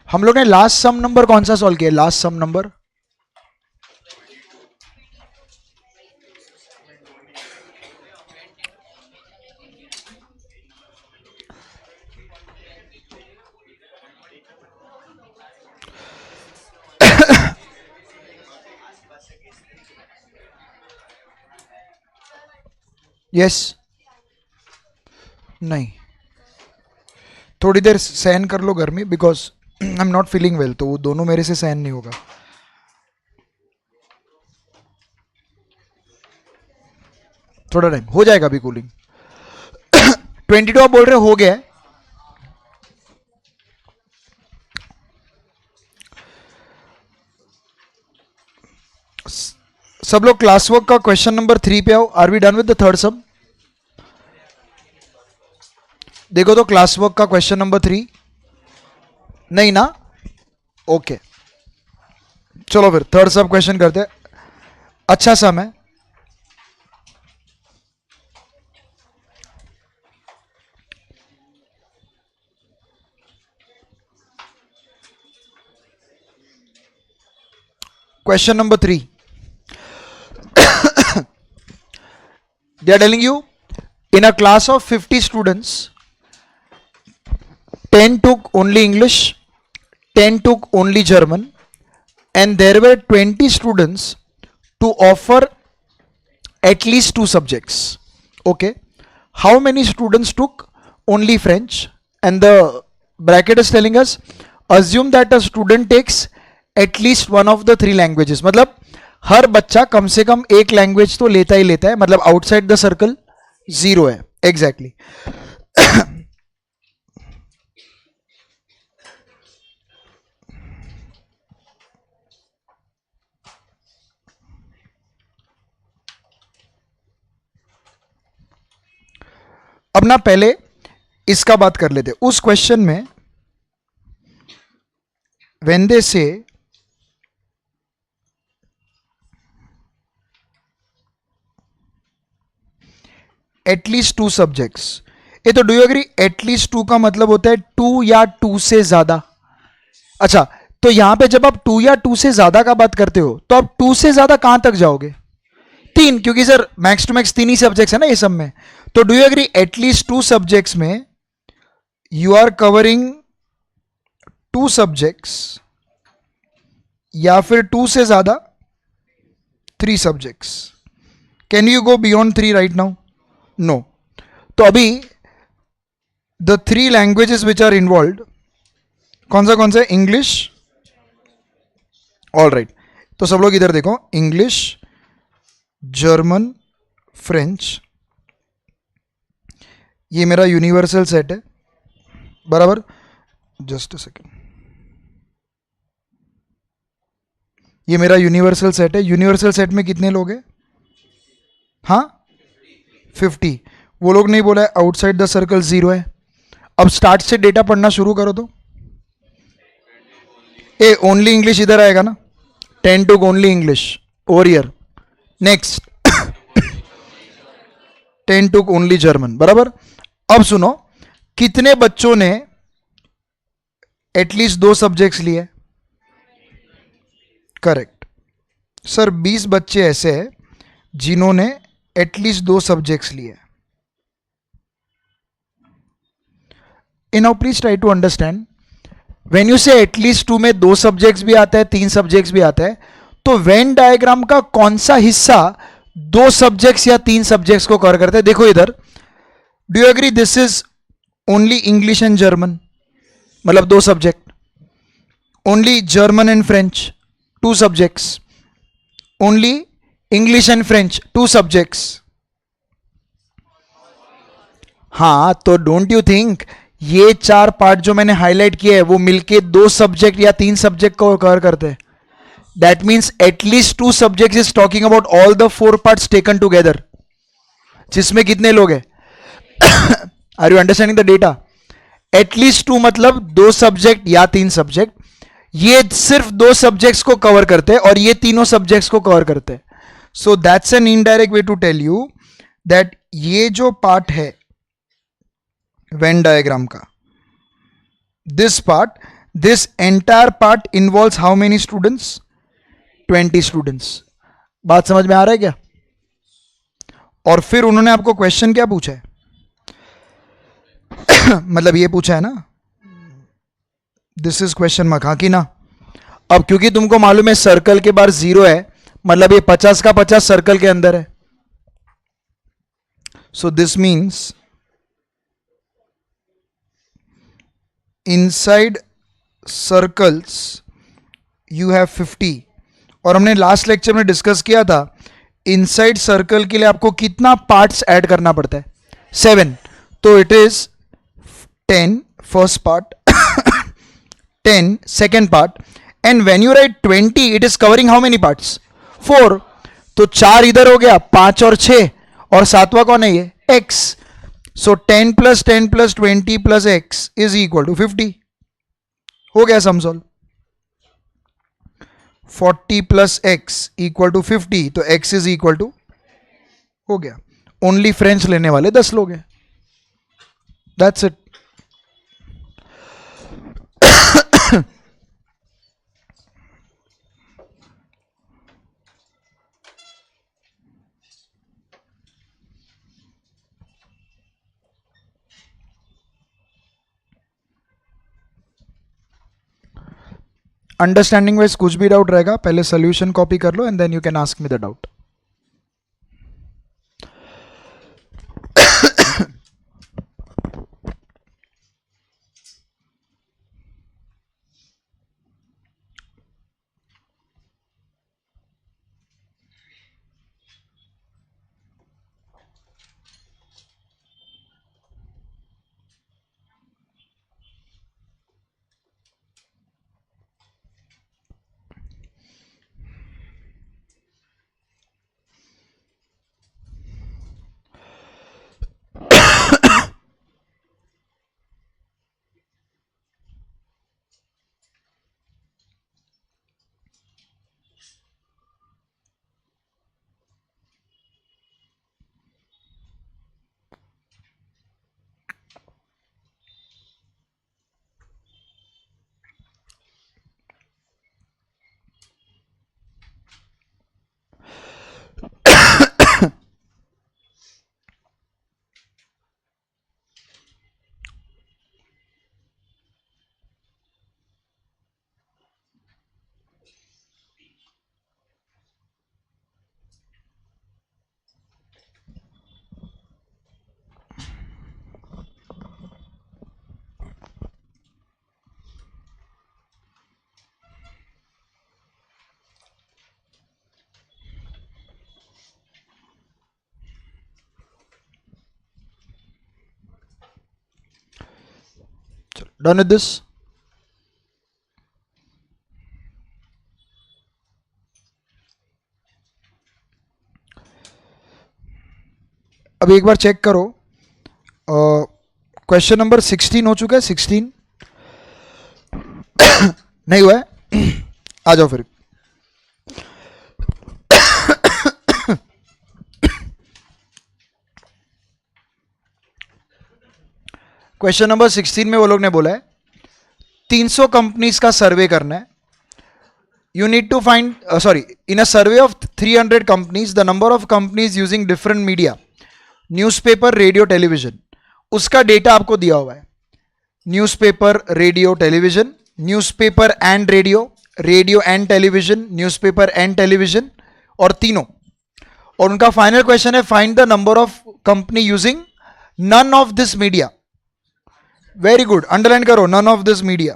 हम लोग ने लास्ट सम नंबर कौन सा सॉल्व किया? लास्ट सम नंबर यस नहीं, थोड़ी देर सहन कर लो गर्मी, because I am not feeling well, तो वो दोनों मेरे से सहन नहीं होगा। थोड़ा टाइम हो जाएगा अभी कूलिंग। 22 आप बोल रहे हो गया है। सब लोग क्लास वर्क का क्वेश्चन नंबर 3 पे आओ। Are we done with the third sum? देखो तो क्लास वर्क का क्वेश्चन नंबर 3 नहीं ना? ओके चलो फिर थर्ड सब क्वेश्चन करते हैं। अच्छा सम है। Question number 3, they are telling you in a class of 50 students 10 took only English, 10 took only German, and there were 20 students to offer at least 2 subjects. Okay, how many students took only French? And the bracket is telling us assume that a student takes at least one of the 3 languages. मतलब हर बच्चा कम से कम एक language तो लेता ही लेता है, मतलब outside the circle 0 है। एग्जैक्टली अब ना पहले इसका बात कर लेते। उस क्वेश्चन में व्हेन दे से एटलीस्ट 2 सब्जेक्ट्स, ये तो डू यू एग्री एटलीस्ट 2 का मतलब होता है 2 या 2 से ज्यादा। अच्छा, तो यहां पे जब आप 2 या 2 से ज्यादा का बात करते हो तो आप 2 से ज्यादा कहां तक जाओगे? 3, क्योंकि सर मैक्स टू मैक्स 3 ही सब्जेक्ट्स है ना ये सब में। तो do you agree at least 2 subjects में यू आर कवरिंग 2 सब्जेक्ट्स, या फिर 2 से ज्यादा 3 subjects. Can you go beyond 3 right now? No. तो अभी the 3 languages which are involve कौन सा है? इंग्लिश। ऑल राइट, तो सब लोग इधर देखो, इंग्लिश, जर्मन, फ्रेंच, ये मेरा यूनिवर्सल सेट है बराबर। जस्ट अ सेकेंड, ये मेरा यूनिवर्सल सेट है। यूनिवर्सल सेट में कितने लोग हैं? हाँ 50। वो लोग नहीं बोला है आउटसाइड द सर्कल 0 है। अब स्टार्ट से डेटा पढ़ना शुरू करो तो ए ओनली इंग्लिश इधर आएगा ना, 10 to only English over year. Next 10 to only German बराबर। अब सुनो, कितने बच्चों ने एटलीस्ट 2 सब्जेक्ट्स लिए? करेक्ट सर, 20 बच्चे ऐसे हैं जिन्होंने एटलीस्ट 2 सब्जेक्ट्स लिए। Now please try to understand, when you say at least 2 में 2 सब्जेक्ट्स भी आता है, 3 सब्जेक्ट्स भी आता है, तो वेन डायग्राम का कौन सा हिस्सा 2 सब्जेक्ट्स या 3 सब्जेक्ट्स को कवर करता है? देखो इधर, do you agree this is only English and German, मतलब 2 subject. Only German and French 2 subjects. Only English and French 2 subjects. हाँ, तो डोंट यू थिंक ये 4 पार्ट जो मैंने हाईलाइट किए हैं वो मिलके 2 सब्जेक्ट या 3 सब्जेक्ट को कवर करते हैं। That means at least 2 subject is talking about all the 4 parts taken together, जिसमें कितने लोग हैं? Are you understanding the data? At least 2 मतलब 2 सब्जेक्ट या 3 सब्जेक्ट। ये सिर्फ 2 सब्जेक्ट्स को कवर करते हैं और ये तीनों सब्जेक्ट्स को कवर करते हैं। So that's an indirect way to tell you that ये जो पार्ट है वेन डायग्राम का, this part, this entire part involves how many students? 20 students. बात समझ में आ रहा है क्या? और फिर उन्होंने आपको क्वेश्चन क्या पूछा है? मतलब ये पूछा है ना, दिस इज क्वेश्चन मार्क, हाँ कि ना? अब क्योंकि तुमको मालूम है सर्कल के बाहर 0 है, मतलब ये 50 का 50 सर्कल के अंदर है. So this means inside circles you have 50. और हमने लास्ट लेक्चर में डिस्कस किया था इनसाइड सर्कल के लिए आपको कितना पार्ट्स ऐड करना पड़ता है? 7. तो it is 10 first part, 10 second part, and when you write 20 it is covering how many parts? 4. तो 4 इधर हो गया, 5 और 6, और सातवां कौन है ये? x. so 10 plus 10 plus 20 plus x is equal to 50. हो गया sum solve. 40 plus x equal to 50, तो x is equal to, हो गया. ओनली फ्रेंच लेने वाले 10 लोग हैं. That's it. अंडरस्टैंडिंग वाइज कुछ भी डाउट रहेगा पहले सोल्यूशन कॉपी कर लो and then you can ask me the doubt. Done with this? अब एक बार चेक करो. क्वेश्चन नंबर 16 हो चुका है. 16 नहीं हुआ है? आ जाओ फिर. क्वेश्चन नंबर 16 में वो लोग ने बोला है 300 कंपनीज का सर्वे करना है. You need to find, sorry, in a survey of 300 companies the number of companies using different media, newspaper, radio, television, उसका डेटा आपको दिया हुआ है. Newspaper, radio, television, newspaper and radio, radio and television, newspaper and television, और तीनों. और उनका final question है find the number of company using none of this media. Very good, underline करो नन ऑफ दिस मीडिया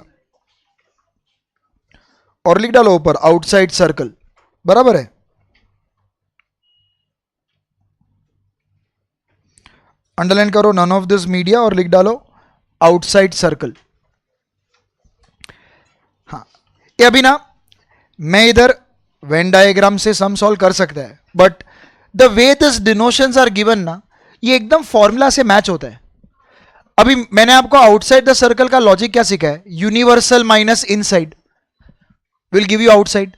और लिख डालो ऊपर आउटसाइड सर्कल. बराबर है? अंडरलाइन करो नन ऑफ दिस मीडिया और लिख डालो आउटसाइड सर्कल. हाँ, ये अभी ना मैं इधर वेन डायग्राम से सम सॉल्व कर सकता है, but the way this denotations are given ना, ये एकदम फॉर्मूला से मैच होता है. अभी मैंने आपको आउटसाइड द सर्कल का लॉजिक क्या सीखा है? Universal minus inside will give you outside.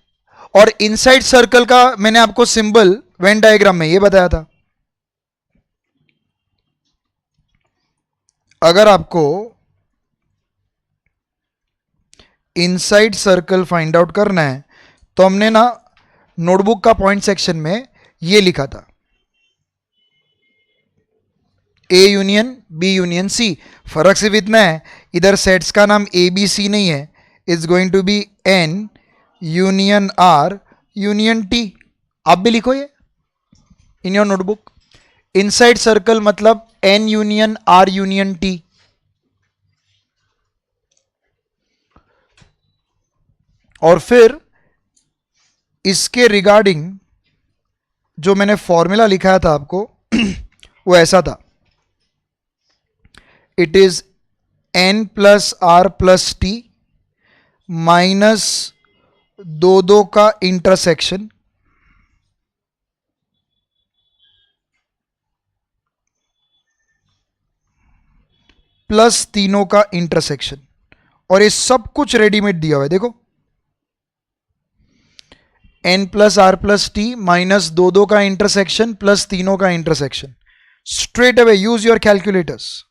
और इनसाइड सर्कल का मैंने आपको सिंबल वेन डायग्राम में ये बताया था. अगर आपको इनसाइड सर्कल फाइंड आउट करना है, तो हमने ना नोटबुक का पॉइंट सेक्शन में ये लिखा था, A union B union C. फर्क सिर्फ इतना है, इधर सेट्स का नाम ए बी सी नहीं है, it's going to be N union R union T. आप भी लिखो ये in your notebook. Inside circle मतलब N union R union T. और फिर इसके रिगार्डिंग जो मैंने फॉर्मूला लिखाया था आपको वो ऐसा था, it is N plus R plus T minus दो दो का इंटरसेक्शन प्लस तीनों का इंटरसेक्शन। और ये सब कुछ रेडीमेड दिया हुआ है, देखो N plus R plus T minus दो दो का इंटरसेक्शन प्लस तीनों का intersection. Straight away use your calculators.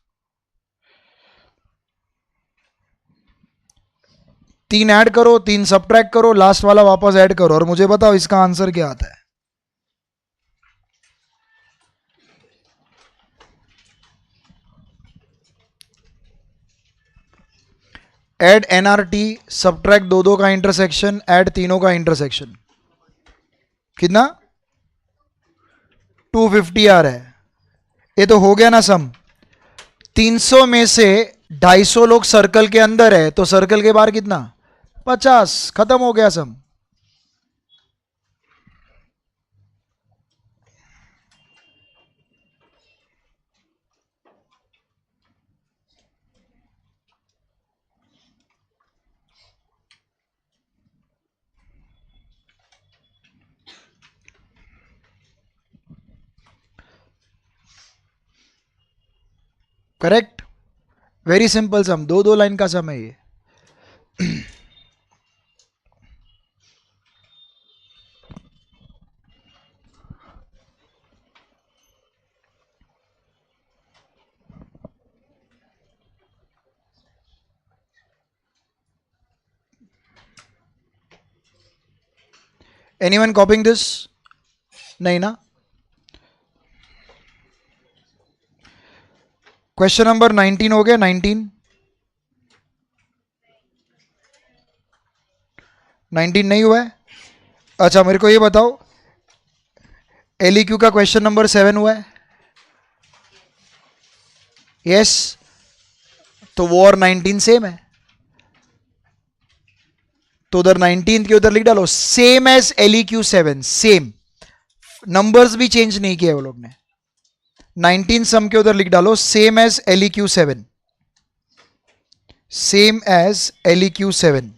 तीन ऐड करो, तीन सबट्रैक्ट करो, लास्ट वाला वापस ऐड करो और मुझे बताओ इसका आंसर क्या आता है। ऐड एनआरटी, सबट्रैक्ट दो दो का इंटरसेक्शन, ऐड तीनों का इंटरसेक्शन, कितना 250 आ रहा है। ये तो हो गया ना सम। 300 में से 250 लोग सर्कल के अंदर है, तो सर्कल के बाहर कितना 50। खत्म हो गया सम। करेक्ट, वेरी सिंपल सम, दो दो लाइन का सम है ये। Anyone copying this? नहीं ना। क्वेश्चन नंबर 19 हो गया। 19 नहीं हुआ है? अच्छा मेरे को ये बताओ, एलईक्यू का क्वेश्चन नंबर 7 हुआ है? यस। तो वो और 19 सेम है, तो उधर 19 के उधर लिख डालो same as LEQ 7। Same, numbers भी चेंज नहीं किए वो लोग ने। 19 सम के उधर लिख डालो same as LEQ 7, same as LEQ 7।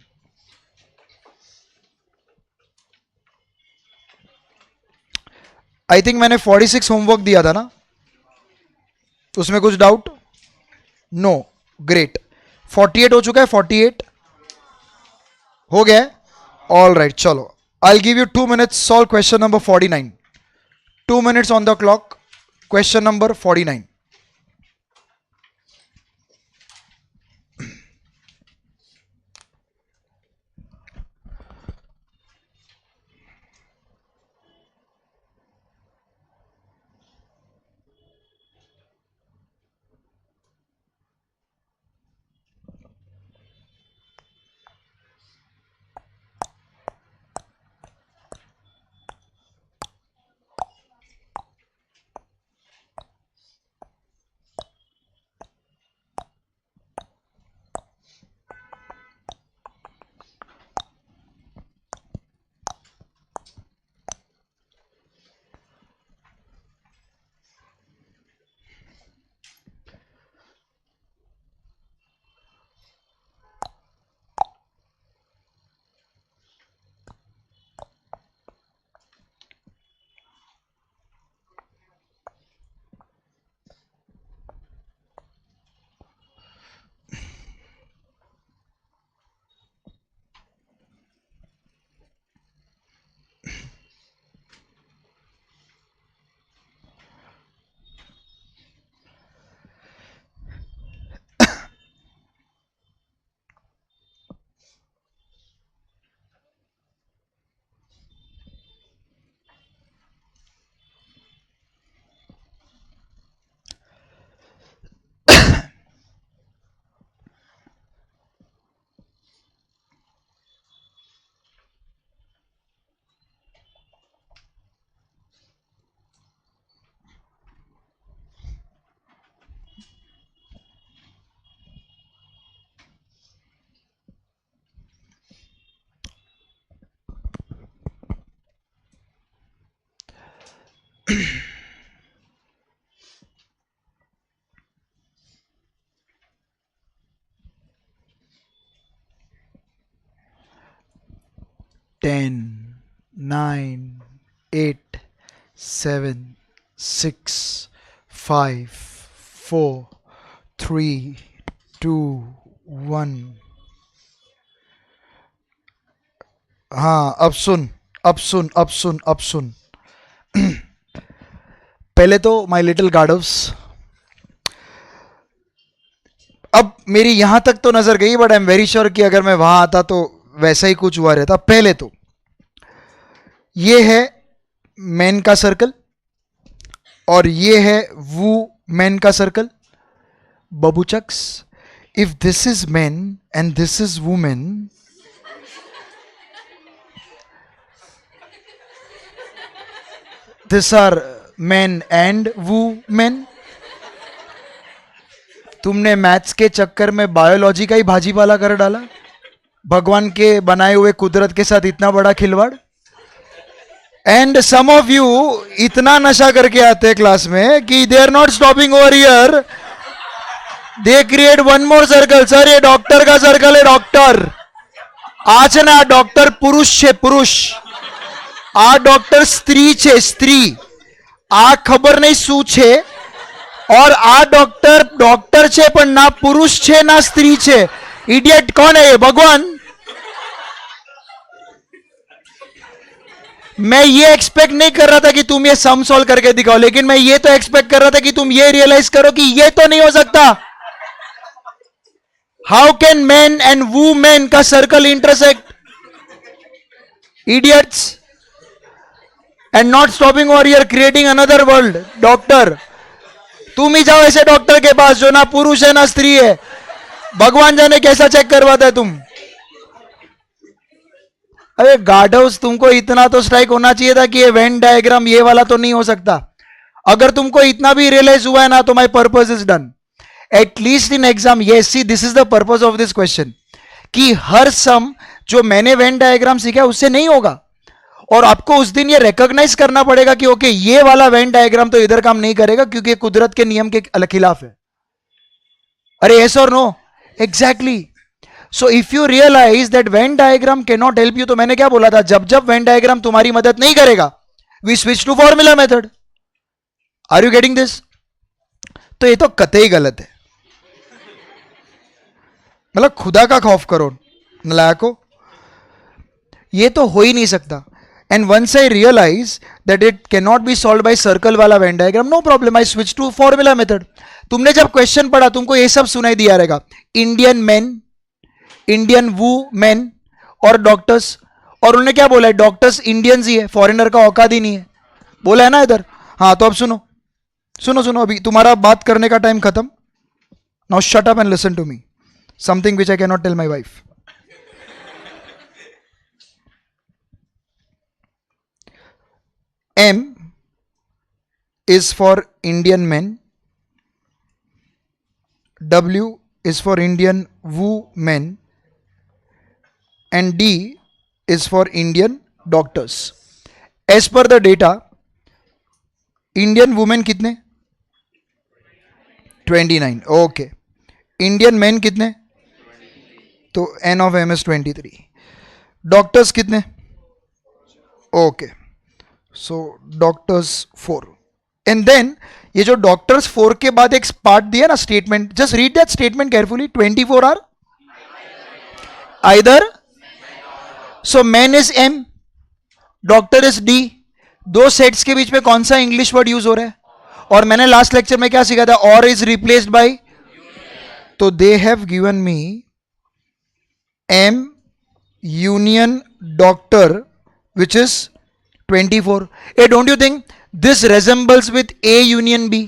I think मैंने 46 होमवर्क दिया था ना, उसमें कुछ डाउट? No, great. 48 हो चुका है, 48 हो गया है। ऑल राइट, चलो I give you 2 minutes, solve question number 49। 2 minutes on the clock, question number 49। 10, 9, 8, 7, 6, 5, 4, 3, 2, 1. हाँ, अब सुन, अब सुन, अब सुन, अब सुन. पहले तो माई लिटिल गार्डव्स, अब मेरी यहां तक तो नजर गई, but I am very sure कि अगर मैं वहां आता तो वैसा ही कुछ हुआ रहता. पहले तो ये है मैन का सर्कल और ये है वू मैन का सर्कल. बबूचक्स, if this is man and this is women, this are man and women. तुमने मैथ्स के चक्कर में बायोलॉजी का ही भाजीपाला कर डाला. भगवान के बनाए हुए कुदरत के साथ इतना बड़ा खिलवाड़. एंड सम ऑफ यू इतना नशा करके आते हैं क्लास में कि they are not stopping over here, they create one more circle. Sir ये डॉक्टर का सर्कल है. डॉक्टर આ છે ને, આ ડોક્ટર પુરુષ છે, પુરુષ. આ ડોક્ટર સ્ત્રી છે, સ્ત્રી. આ ખબર નહીં શું છે. और आ डॉक्टर डॉक्टर છે પણ ના પુરુષ છે ના સ્ત્રી છે. इडियट कौन है ये? भगवान. मैं ये एक्सपेक्ट नहीं कर रहा था कि तुम ये सम सॉल्व करके दिखाओ, लेकिन मैं ये तो एक्सपेक्ट कर रहा था कि तुम ये रियलाइज करो कि ये तो नहीं हो सकता. How can man and women का circle intersect? Idiots. And not stopping और your creating another world. Doctor, तुम ही जाओ ऐसे डॉक्टर के पास जो ना पुरुष है ना स्त्री है. भगवान जाने कैसा चेक करवाता है तुम. अरे गार्डव्स, तुमको इतना तो स्ट्राइक होना चाहिए था कि ये वेन डायग्राम ये वाला तो नहीं हो सकता. अगर तुमको इतना भी रियलाइज हुआ है ना तो my purpose is done. At least in exam. Yes, see this is the purpose of this question, कि हर सम जो मैंने वेन डायग्राम सीखा उससे नहीं होगा. और आपको उस दिन ये रिकॉग्नाइज करना पड़ेगा कि ओके ये वाला वेन डायग्राम तो इधर काम नहीं करेगा क्योंकि कुदरत के नियम के खिलाफ है. अरे यस और no? Exactly. So if you realise that when diagram can not help you, तो मैंने क्या बोला था, जब जब वेन डायग्राम तुम्हारी मदद नहीं करेगा we switch to formula method. Are you getting this? तो ये तो कतई गलत है. मतलब खुदा का खौफ करो नलायको, ये तो हो ही नहीं सकता. And once I realize that it cannot be solved by circle वाला Venn diagram, no problem, I switch to formula method. तुमने जब क्वेश्चन पढ़ा तुमको ये सब सुनाई दिया रहेगा. इंडियन मैन, इंडियन वू मैन और डॉक्टर्स. और उन्होंने क्या बोला है? डॉक्टर्स इंडियंस ही है, फॉरेनर का औकात ही नहीं है. बोला है ना इधर. हाँ तो अब सुनो सुनो सुनो, अभी तुम्हारा बात करने का टाइम खत्म. Now shut up and listen to me, something which I can not tell my wife. M is for Indian men, W is for Indian women, and D is for Indian doctors. As per the data, Indian women कितने? 29. Okay. Indian men कितने? तो N of M is 23. Doctors कितने? Okay. So doctors 4. And then ये जो doctors 4 के बाद एक part दिया ना, statement, just read that statement carefully. 24 are either. So man is M, doctor is D. दो सेट्स के बीच में कौन सा इंग्लिश वर्ड यूज हो रहा है? और मैंने लास्ट लेक्चर में क्या सीखा था? और इज रिप्लेस्ड बाय. तो they have given me M union doctor which is 24. Hey, don't you think this resembles with A union B,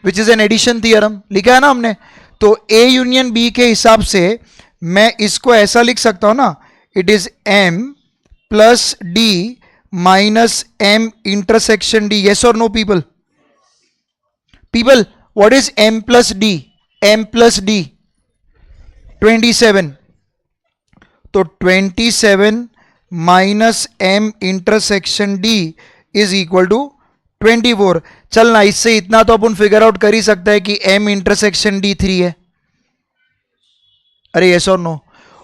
which is an addition theorem? लिखा है ना हमने. तो A union B के हिसाब से मैं इसको ऐसा लिख सकता हूं ना, it is M plus D minus M intersection D. yes or no people? People, what is M plus D? M plus D 27. तो 27 minus M intersection D is equal to 24। चलना, इससे इतना तो अपन फिगर आउट कर ही सकते हैं कि M intersection D3 है। अरे यस और नो।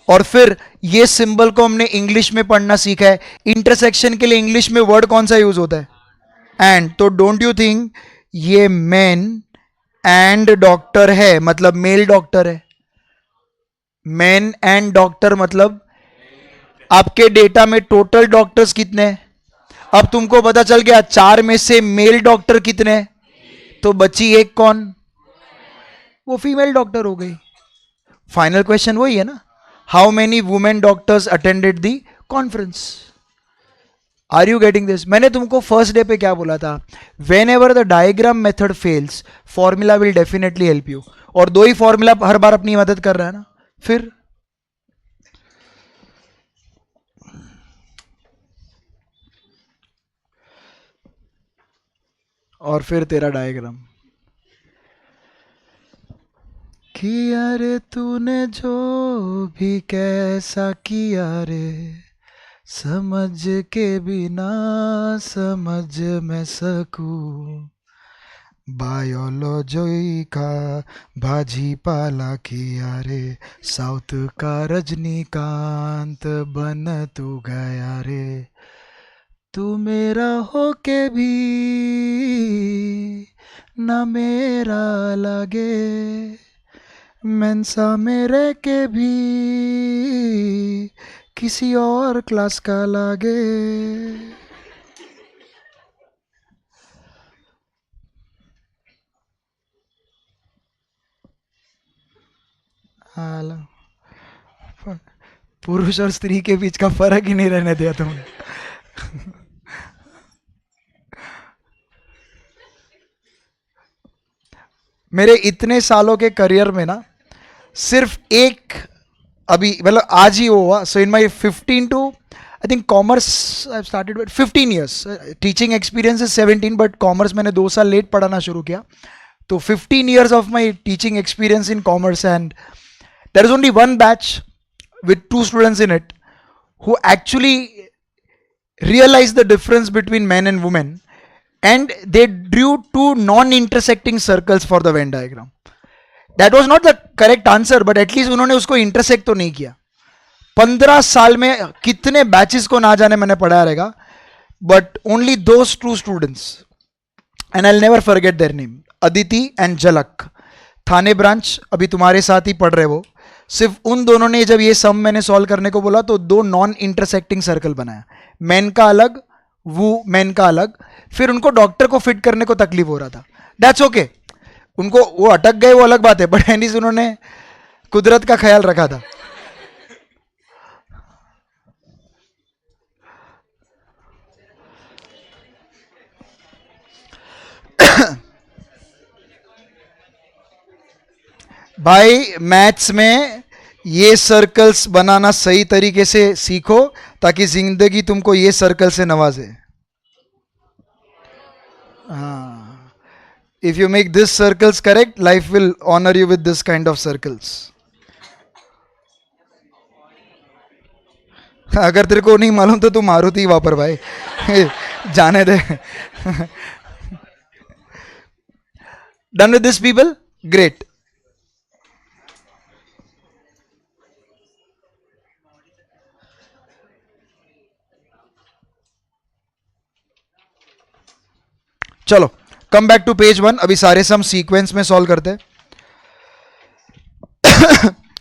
और फिर ये सिंबल को हमने इंग्लिश में पढ़ना सीखा है, इंटरसेक्शन के लिए इंग्लिश में वर्ड कौन सा यूज होता है? एंड। तो डोंट यू थिंक ये मैन एंड डॉक्टर है, मतलब मेल डॉक्टर है। मैन एंड डॉक्टर मतलब आपके डेटा में टोटल डॉक्टर्स कितने हैं? अब तुमको पता चल गया 4 में से मेल डॉक्टर कितने हैं, तो बची एक कौन? वो फीमेल डॉक्टर हो गई। फाइनल क्वेश्चन वही है ना, how many women doctors attended the conference? Are you getting this? मैंने तुमको फर्स्ट डे पे क्या बोला था? Whenever the diagram method fails, formula will definitely help you. और दो ही फॉर्मूला हर बार अपनी मदद कर रहा है ना। फिर और फिर तेरा डायग्राम किया रे तूने जो भी कैसा किया रे, समझ के बिना समझ मैं सकूं, बायोलॉजी का भाजी पाला किया रे, साउथ का रजनीकांत बन तू गया रे, तू मेरा हो के भी ना मेरा लगे, मेंसा मेरे के भी किसी और क्लास का लागे। हाल पुरुष और स्त्री के बीच का फर्क ही नहीं रहने दिया तुमने। मेरे इतने सालों के करियर में ना सिर्फ एक, अभी मतलब आज ही हुआ, so in my 15 to I think commerce I started with 15 years, teaching experience is 17, but commerce मैंने 2 साल लेट पढ़ाना शुरू किया, तो 15 years of my teaching experience in commerce, and there is only one batch with 2 students in it who actually realized the difference between men and women, and they drew 2 non-intersecting circles for the Venn diagram. That was not the correct answer, but at least उन्होंने उसको intersect तो नहीं किया। 15 साल में कितने batches को ना जाने मैंने पढ़ाया रहेगा, but only those 2 students, and I'll never forget their name, Aditi and झलक, थाने ब्रांच, अभी तुम्हारे साथ ही पढ़ रहे वो। सिर्फ उन दोनों ने जब ये सम मैंने सॉल्व करने को बोला तो 2 नॉन इंटरसेक्टिंग सर्कल बनाया, मैन का अलग, वो मैन का अलग। फिर उनको डॉक्टर को फिट करने को तकलीफ हो रहा था, दैट्स ओके, उनको वो अटक गए वो अलग बात है, बट एनीज उन्होंने कुदरत का ख्याल रखा था। भाई मैथ्स में ये सर्कल्स बनाना सही तरीके से सीखो ताकि जिंदगी तुमको ये सर्कल से नवाजे। हाँ, if you make this circles correct, life will honour you with this kind of circles. अगर तेरे को नहीं मालूम तो तू मारुति वापर भाई। जाने दे। Done with this people, great. चलो कम बैक टू पेज 1, अभी सारे सम सीक्वेंस में सॉल्व करते हैं।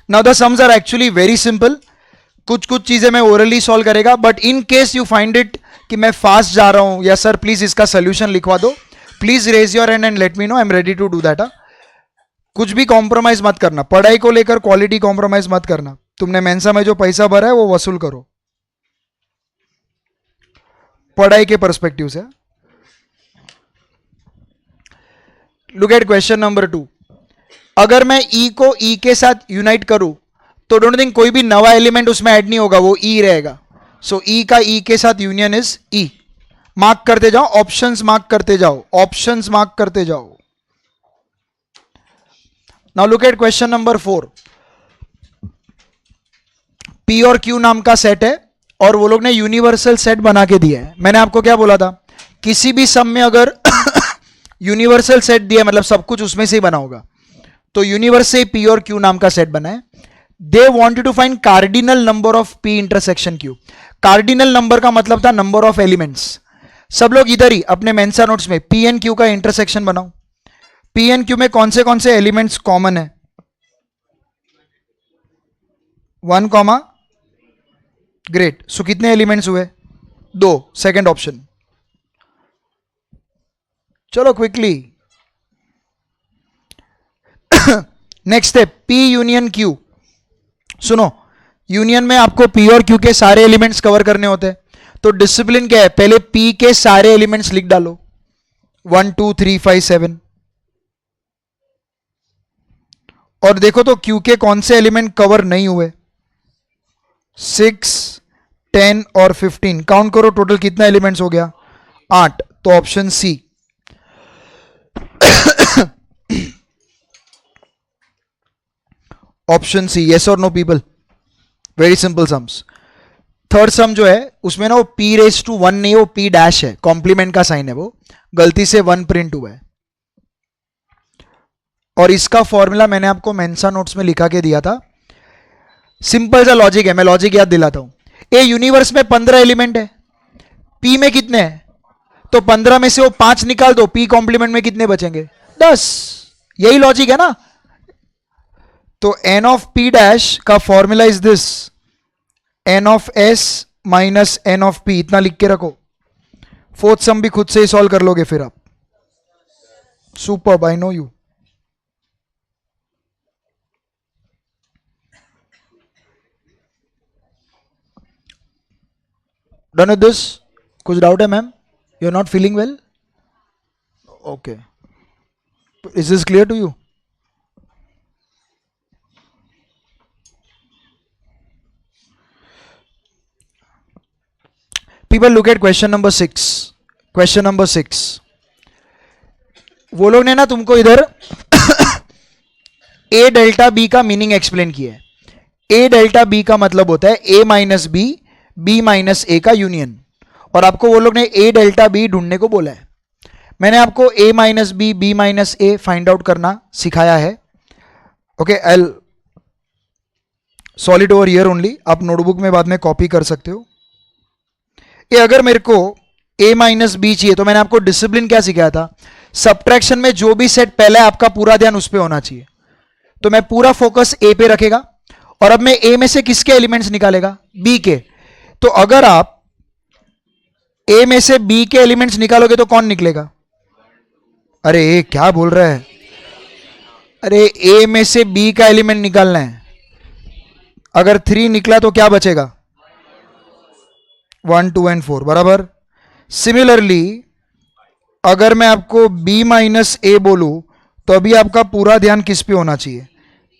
Now the sums are actually very simple, कुछ कुछ चीजें मैं ओरली सॉल्व करेगा, but in case you find it कि मैं फास्ट जा रहा हूं या सर प्लीज इसका सोल्यूशन लिखवा दो, please raise your hand and let me know, I am ready to do that. कुछ भी कॉम्प्रोमाइज मत करना, पढ़ाई को लेकर क्वालिटी कॉम्प्रोमाइज मत करना, तुमने मेंसा में जो पैसा भरा है वो वसूल करो पढ़ाई के पर्सपेक्टिव से। लुक एट क्वेश्चन नंबर 2, अगर मैं ई को ई के साथ यूनाइट करूं तो डोंट थिंक कोई भी नवा एलिमेंट उसमें ऐड नहीं होगा, वो ई रहेगा। सो ई का ई के साथ यूनियन इज ई। मार्क करते जाओ, ऑप्शंस मार्क करते जाओ, ऑप्शंस मार्क करते जाओ। Now look at question number 4, P और क्यू नाम का सेट है और वो लोग ने यूनिवर्सल सेट बना के दिया है। मैंने आपको क्या बोला था किसी भी सम में अगर यूनिवर्सल सेट दिया मतलब सब कुछ उसमें से ही बना होगा, तो यूनिवर्स से पी और क्यू नाम का सेट बना है. They wanted to find cardinal number of P intersection Q. Cardinal number का मतलब था नंबर ऑफ एलिमेंट्स. सब लोग इधर ही अपने मेंसा नोट्स में पी एंड क्यू का इंटरसेक्शन बनाओ. पी एंड क्यू में कौन से एलिमेंट्स कॉमन है? 1 कॉमा, ग्रेट. सो कितने एलिमेंट्स हुए? 2. Second option. चलो क्विकली. नेक्स्ट है पी यूनियन क्यू. सुनो, यूनियन में आपको पी और क्यू के सारे एलिमेंट्स कवर करने होते हैं. तो डिसिप्लिन क्या है? पहले पी के सारे एलिमेंट्स लिख डालो, 1 2 3 5 7. और देखो तो क्यू के कौन से एलिमेंट कवर नहीं हुए? 6 10 और 15. काउंट करो टोटल कितना एलिमेंट्स हो गया? 8. तो option C. Option C. Yes और no people? Very simple sums. Third sum जो है उसमें ना वो पी रेस टू 1 नहीं, वो पी डैश है, कॉम्प्लीमेंट का साइन है, वो गलती से 1 प्रिंट हुआ है. और इसका फॉर्मूला मैंने आपको मेंसा नोट्स में लिखा के दिया था. सिंपल सा लॉजिक है, मैं लॉजिक याद दिलाता हूं. ए यूनिवर्स में 15 एलिमेंट है, पी में कितने हैं? तो 15 में से वो 5 निकाल दो, पी कॉम्प्लीमेंट में कितने बचेंगे? 10. यही लॉजिक है ना. तो एन ऑफ पी डैश का formula is this, N of S minus N of P. इतना लिख के रखो. फोर्थ सम भी खुद से ही सॉल्व कर लोगे फिर आप. Superb, I know you. Done with this? कुछ डाउट है ma'am? You are not feeling well? Okay. Is this clear to you? People look at question number 6. Question number 6. वो लोग ने ना तुमको इधर ए डेल्टा बी का मीनिंग एक्सप्लेन किया है. ए डेल्टा बी का मतलब होता है ए माइनस बी, बी माइनस ए का यूनियन. और आपको वो लोग ने ए डेल्टा बी ढूंढने को बोला है. मैंने आपको ए माइनस बी, बी माइनस ए फाइंड आउट करना सिखाया है. Okay, I solid over here only. आप नोटबुक में बाद में कॉपी कर सकते हो. ये अगर मेरे को a माइनस बी चाहिए तो मैंने आपको डिसिप्लिन क्या सिखाया था? सब्ट्रैक्शन में जो भी सेट पहले आपका पूरा ध्यान उस पे होना चाहिए. तो मैं पूरा फोकस a पे रखेगा और अब मैं a में से किसके एलिमेंट्स निकालेगा? b के. तो अगर आप a में से b के एलिमेंट्स निकालोगे तो कौन निकलेगा? अरे क्या बोल रहा है? अरे a में से b का एलिमेंट निकालना है. अगर 3 निकला तो क्या बचेगा? 1 2 एंड 4. बराबर. सिमिलरली अगर मैं आपको b माइनस ए बोलूं तो अभी आपका पूरा ध्यान किस पे होना चाहिए?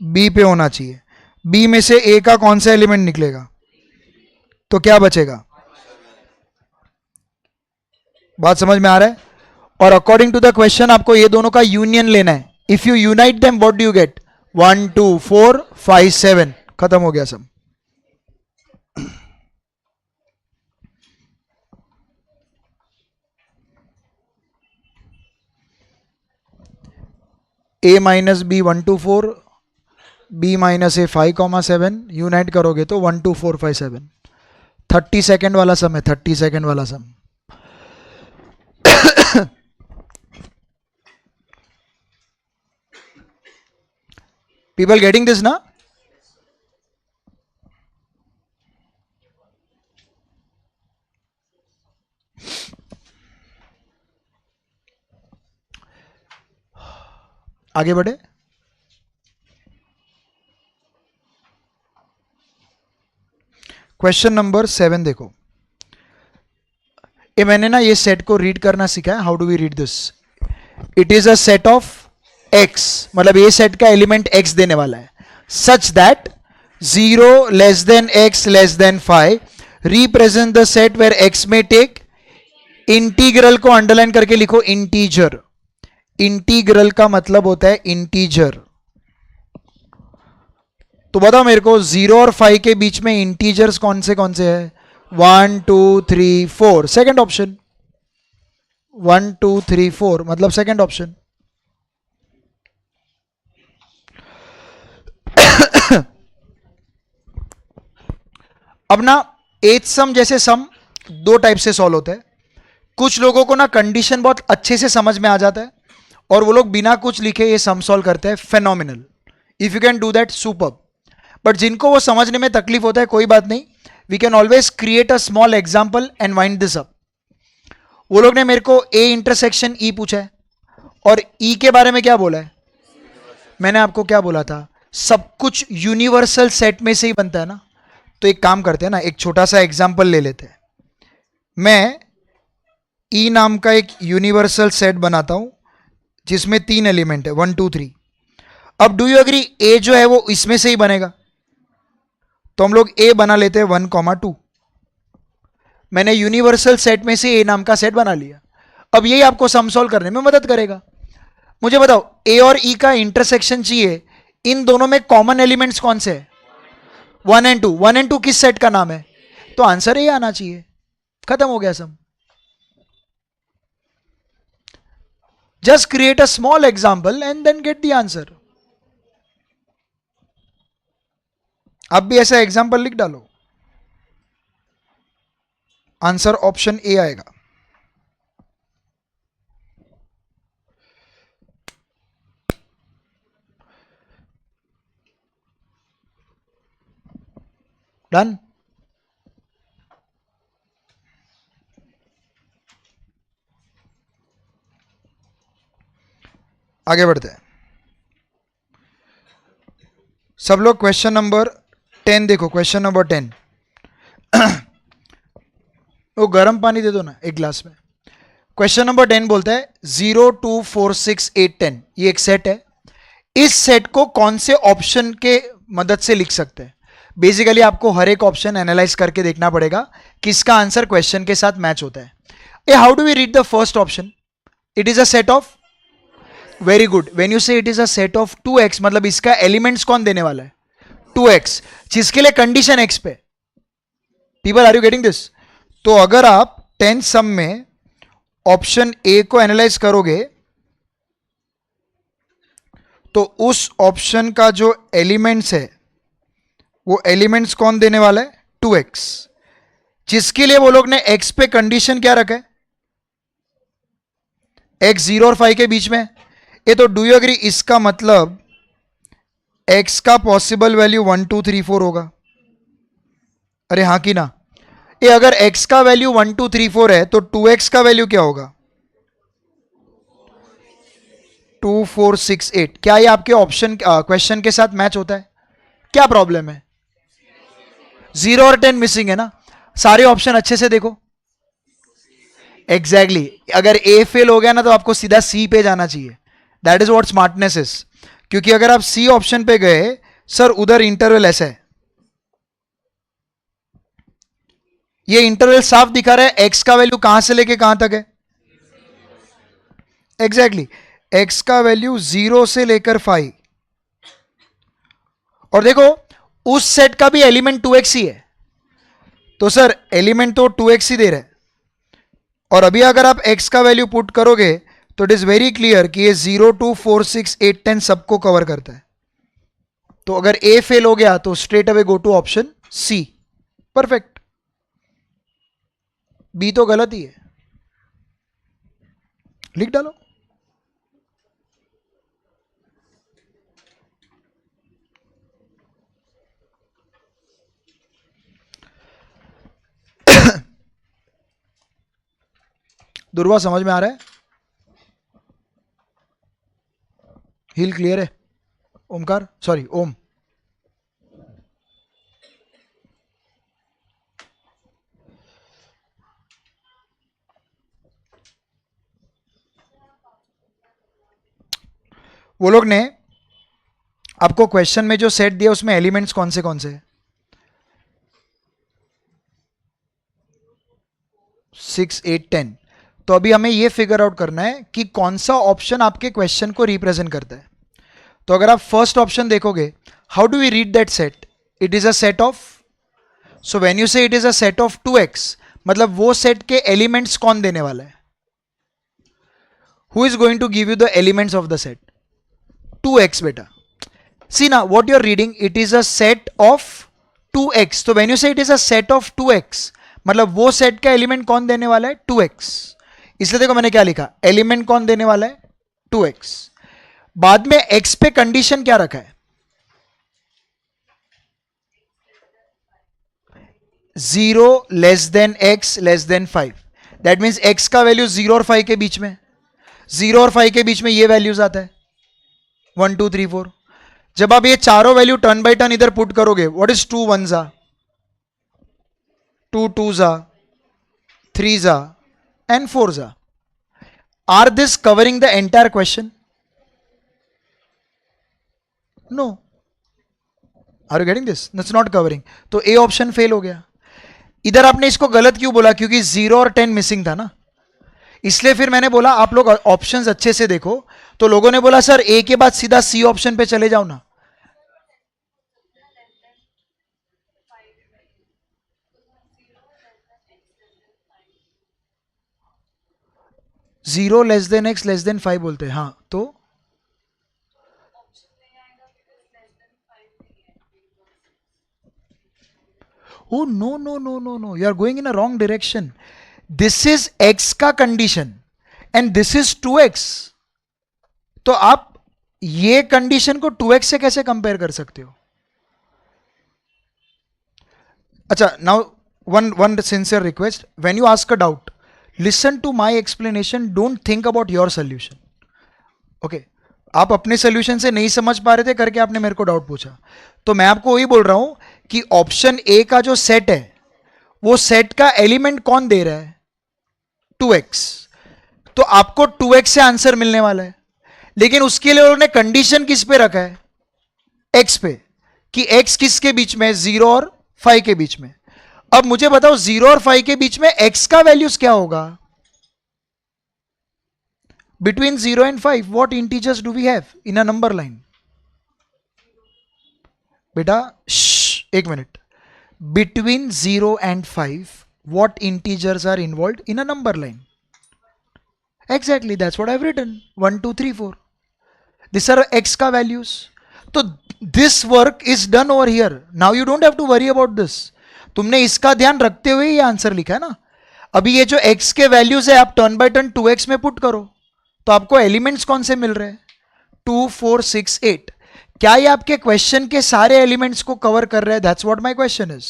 b पे होना चाहिए. b में से a का कौन सा एलिमेंट निकलेगा? तो क्या बचेगा? बात समझ में आ रहा है? और अकॉर्डिंग टू द क्वेश्चन आपको ये दोनों का यूनियन लेना है. If you unite them what do you get? 1 2 4 5 7. खत्म हो गया सब. a minus B 1 2 4, b minus A 5,7. Unite करोगे तो 1 2 4 5 7. 30 सेकेंड वाला सम है, 30 सेकेंड वाला सम. पीपल गेटिंग दिस ना? आगे बढ़े. क्वेश्चन नंबर 7 देखो. ये मैंने ना ये सेट को रीड करना सीखा है. How do we read this? It is a set of x, मतलब ये सेट का एलिमेंट x देने वाला है. Such that 0 less than x less than 5 represent the set where x में टेक इंटीग्रल. को अंडरलाइन करके लिखो इंटीजर. इंटीग्रल का मतलब होता है इंटीजर. तो बताओ मेरे को 0 और 5 के बीच में इंटीजर्स कौन से हैं? 1 2 3 4. Second option. 1 2 3 4 मतलब सेकेंड ऑप्शन। अब ना एथ सम जैसे सम दो टाइप से सॉल्व होते हैं। कुछ लोगों को ना कंडीशन बहुत अच्छे से समझ में आ जाता है और वो लोग बिना कुछ लिखे ये सम सॉल्व करते हैं, phenomenal. If you can do that super. But जिनको वो समझने में तकलीफ होता है, कोई बात नहीं, we can always create a small example and wind this up. वो लोग ने मेरे को ए इंटरसेक्शन ई पूछा है और ई के बारे में क्या बोला है। मैंने आपको क्या बोला था, सब कुछ यूनिवर्सल सेट में से ही बनता है ना। तो एक काम करते हैं ना, एक छोटा सा एग्जाम्पल ले लेते हैं। मैं ई नाम का एक यूनिवर्सल सेट बनाता हूं जिसमें 3 एलिमेंट है, 1 2 3। अब डू यू एग्री ए जो है वो इसमें से ही बनेगा। तो हम लोग ए बना लेते हैं 1, 2। मैंने यूनिवर्सल सेट में से ए नाम का सेट बना लिया। अब यही आपको सम सॉल्व करने में मदद करेगा। मुझे बताओ ए और ई का इंटरसेक्शन चाहिए, इन दोनों में कॉमन एलिमेंट्स कौन से है। 1 एंड 2। 1 एंड 2 किस सेट का नाम है, तो आंसर ए आना चाहिए। खत्म हो गया sum. Just create a small example and then get the answer. आप भी ऐसा एग्जाम्पल लिख डालो, आंसर ऑप्शन ए आएगा। डन। आगे बढ़ते हैं। सब लोग क्वेश्चन नंबर 10 देखो। क्वेश्चन नंबर 10 वो गर्म पानी दे दो ना एक गिलास में। क्वेश्चन नंबर 10 बोलता है 0 2 4 6 8 10। ये एक सेट है। इस सेट को कौन से ऑप्शन के मदद से लिख सकते हैं। बेसिकली आपको हर एक ऑप्शन एनालाइज करके देखना पड़ेगा किसका आंसर क्वेश्चन के साथ मैच होता है। A how do we read the first option. It is a set of, very good. When you say it is a set of 2x मतलब इसका एलिमेंट्स कौन देने वाला है, 2x, जिसके लिए कंडीशन x पे। People are you getting this. तो अगर आप 10 सम में ऑप्शन ए को एनालाइज करोगे तो उस ऑप्शन का जो एलिमेंट्स है वो एलिमेंट्स कौन देने वाला है, 2x, जिसके लिए वो लोग ने x पे कंडीशन क्या रखा है, x 0 और 5 के बीच में। ये तो डू यू एग्री, इसका मतलब x का पॉसिबल वैल्यू 1 2 3 4 होगा। अरे हाँ कि ना। ये अगर x का वैल्यू 1 2 3 4 है तो 2x का वैल्यू क्या होगा, 2 4 6 8। क्या ये आपके ऑप्शन क्वेश्चन के साथ मैच होता है, क्या प्रॉब्लम है। 0 और 10 मिसिंग है ना। सारे ऑप्शन अच्छे से देखो। एग्जैक्टली अगर ए फेल हो गया ना तो आपको सीधा सी पे जाना चाहिए। That is what smartness is. क्योंकि अगर आप सी ऑप्शन पे गए, सर उधर इंटरवल ऐसा है, ये इंटरवल साफ दिखा रहा है एक्स का वैल्यू कहां से लेके कहां तक है। एग्जैक्टली एक्स का वैल्यू 0 से लेकर 5। और देखो उस सेट का भी एलिमेंट 2x ही है, तो सर एलिमेंट तो 2x ही दे रहा है। और अभी अगर आप x का वैल्यू पुट करोगे तो इट इज वेरी क्लियर कि ये 0 2 4 6 8 10 सबको कवर करता है। तो अगर ए फेल हो गया तो straight away go to option C. Perfect. B तो गलत ही है, लिख डालो। दुर्वा समझ में आ रहा है, हिल क्लियर है। ओमकार सॉरी ओम। वो लोग ने आपको क्वेश्चन में जो सेट दिया उसमें एलिमेंट्स कौन से हैं, 6 8 10। तो अभी हमें ये फिगर आउट करना है कि कौन सा ऑप्शन आपके क्वेश्चन को रिप्रेजेंट करता है। तो अगर आप फर्स्ट ऑप्शन देखोगे, how do we read that set, it is a set of, so when you say it is a set of 2x मतलब वो सेट के एलिमेंट्स कौन देने वाला है, Who is going to give you the elements of the set? 2x beta. See now what you are reading, it is a set of 2x. So when you say it is a set of 2x, मतलब वो set का element कौन देने वाला है? 2x. इसलिए देखो मैंने क्या लिखा, एलिमेंट कौन देने वाला है? 2x. बाद में x पे कंडीशन क्या रखा है? 0 less than x less than 5. That means x का वैल्यू 0 और 5 के बीच में, 0 और 5 के बीच में ये वैल्यूज आता है 1 2 3 4. जब आप ये चारों वैल्यू टर्न बाय टर्न इधर पुट करोगे, व्हाट इज 2 1 जा, 2 2 जा, 3 जा एंड 4 जा. Are this covering the entire question? No. Are you getting this? That's not covering. तो ए ऑप्शन फेल हो गया. इधर आपने इसको गलत क्यों बोला? क्योंकि 0 और 10 मिसिंग था ना, इसलिए फिर मैंने बोला आप लोग ऑप्शंस अच्छे से देखो. तो लोगों ने बोला सर ए के बाद सीधा सी ऑप्शन पे चले जाओ ना. Zero less than x less than 5 बोलते हैं. हाँ तो oh no, you are going in a wrong direction. This is x का condition and this is 2x. तो आप ये कंडीशन को 2x से कैसे कंपेयर कर सकते हो? अच्छा, now one sincere request, when you ask a doubt, listen to my explanation, don't think about your solution. Okay, आप अपने सोल्यूशन से नहीं समझ पा रहे थे करके आपने मेरे को डाउट पूछा, तो मैं आपको वही बोल रहा हूं कि ऑप्शन ए का जो सेट है वो सेट का एलिमेंट कौन दे रहा है? 2x. तो आपको 2x से आंसर मिलने वाला है, लेकिन उसके लिए उन्होंने कंडीशन किस पे रखा है? x पे, कि x किसके बीच में? 0 और 5 के बीच में. अब मुझे बताओ 0 और 5 के बीच में x का वैल्यूज क्या होगा? Between 0 and 5, what integers do we have in a number line? बेटा एक minute. Between 0 and 5, what integers are involved in a number line? Exactly, that's what I've written. 1 2 3 4. These are x का values. तो this work is done over here. Now you don't have to worry about this. तुमने इसका ध्यान रखते हुए ये answer लिखा है ना. अभी ये जो x के वैल्यूज है आप टर्न बाय टर्न 2x में पुट करो, तो आपको एलिमेंट्स कौन से मिल रहे हैं? 2 4 6 8. क्या ये आपके क्वेश्चन के सारे एलिमेंट्स को कवर कर रहे हैं? That's what my question is.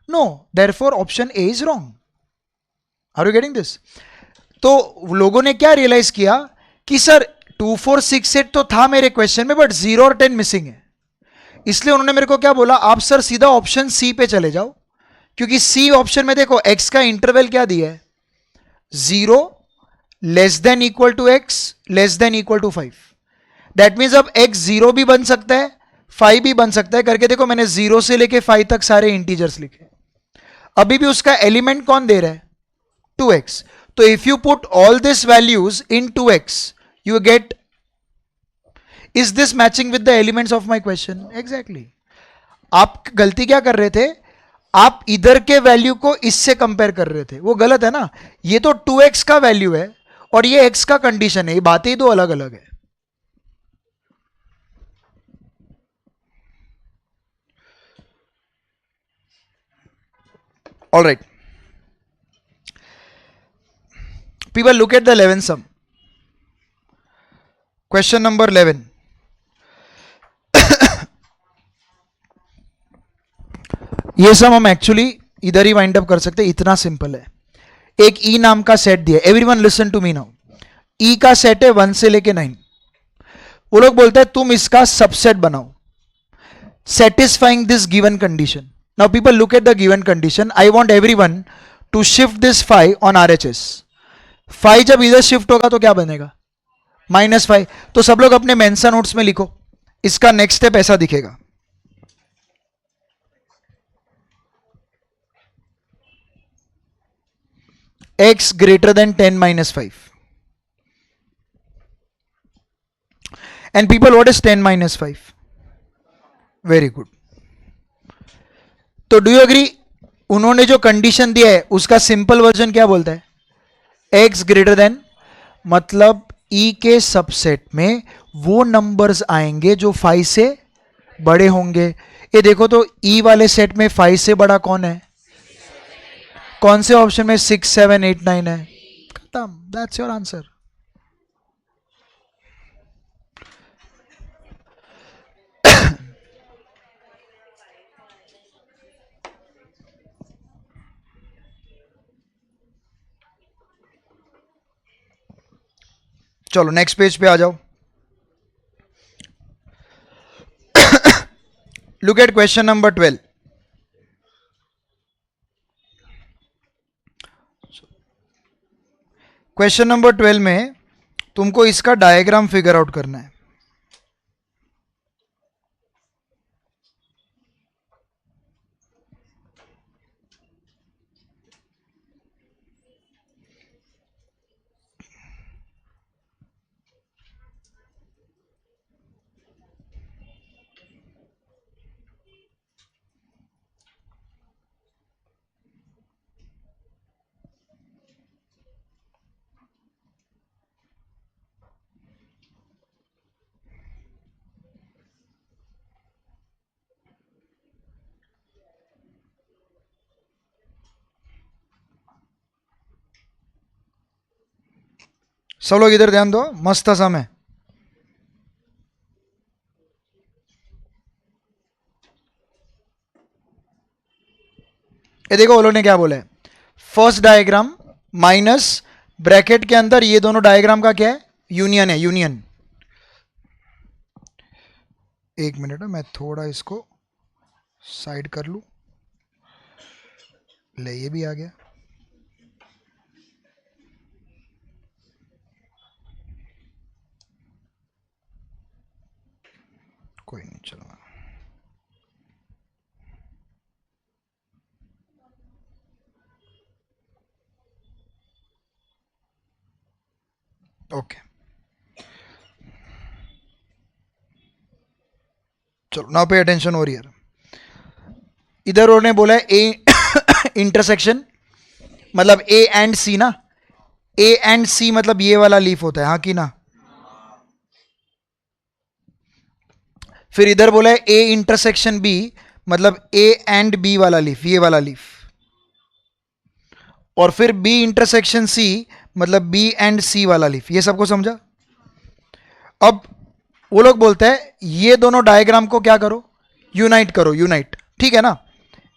No, therefore option A is wrong. Are you getting this? तो लोगों ने क्या रियलाइज किया कि सर 2 4 6 8 तो था मेरे क्वेश्चन में, बट 0 और 10 मिसिंग है. इसलिए उन्होंने मेरे को क्या बोला, आप सर सीधा ऑप्शन सी पे चले जाओ, क्योंकि सी ऑप्शन में देखो एक्स का इंटरवल क्या दिया है? 0 less than equal to x less than equal to 5. That means अब x 0 भी बन सकता है 5 भी बन सकता है करके देखो, मैंने 0 से लेके 5 तक सारे इंटीजर्स लिखे. अभी भी उसका एलिमेंट कौन दे रहा है? 2x. तो if you put all this values in 2x you get, is this matching with the elements of my question? Exactly. आप गलती क्या कर रहे थे, आप इधर के वैल्यू को इससे कंपेयर कर रहे थे, वो गलत है ना. ये तो 2x का वैल्यू है और ये x का कंडीशन है, ये बातें ही दो अलग अलग है. All right. People, look at the 11th sum. Question number 11. ये सम हम एक्चुअली इधर ही वाइंड अप कर सकते हैं, इतना सिंपल है. एक ई नाम का सेट दिया. Everyone listen to me now. E का सेट है 1 से लेके 9. वो लोग बोलते हैं तुम इसका सबसेट बनाओ satisfying this given condition. Now people, look at the given condition. I want everyone to shift this phi on RHS. phi जब इधर शिफ्ट होगा तो क्या बनेगा? -5. तो सब लोग अपने मेंसा नोट्स में लिखो, इसका नेक्स्ट स्टेप ऐसा दिखेगा. x greater than 10 minus 5. And people, what is 10 minus 5? Very good. तो डू यू एग्री, उन्होंने जो कंडीशन दिया है उसका सिंपल वर्जन क्या बोलता है? x ग्रेटर देन मतलब ई के सबसेट में वो नंबर्स आएंगे जो 5 से बड़े होंगे। ये देखो तो ई वाले सेट में 5 से बड़ा कौन है? कौन से ऑप्शन में 6 7 8 9 है? खत्म, दैट्स योर आंसर। चलो नेक्स्ट पेज पे आ जाओ। Look at question number 12। Question number 12 में तुमको इसका डायग्राम फिगर आउट करना है। सब लोग इधर ध्यान दो, मस्त सा समय। ये देखो वो लोग ने क्या बोला है। फर्स्ट डायग्राम माइनस ब्रैकेट के अंदर ये दोनों डायग्राम का क्या है? यूनियन है, यूनियन। एक मिनट है, मैं थोड़ा इसको साइड कर लूं। ले, ये भी आ गया। कोई नहीं, चलो। ओके, चलो now pay attention over here. इधर उन्होंने बोला है ए इंटरसेक्शन, मतलब ए एंड सी ना। ए एंड सी मतलब ये वाला लीफ होता है, हाँ कि ना? फिर इधर बोला है ए इंटरसेक्शन बी, मतलब ए एंड बी वाला लीफ, ये वाला लीफ। और फिर बी इंटरसेक्शन सी मतलब बी एंड सी वाला लीफ। ये सबको समझा? अब वो लोग बोलते हैं ये दोनों डायग्राम को क्या करो? यूनाइट करो, यूनाइट। ठीक है ना?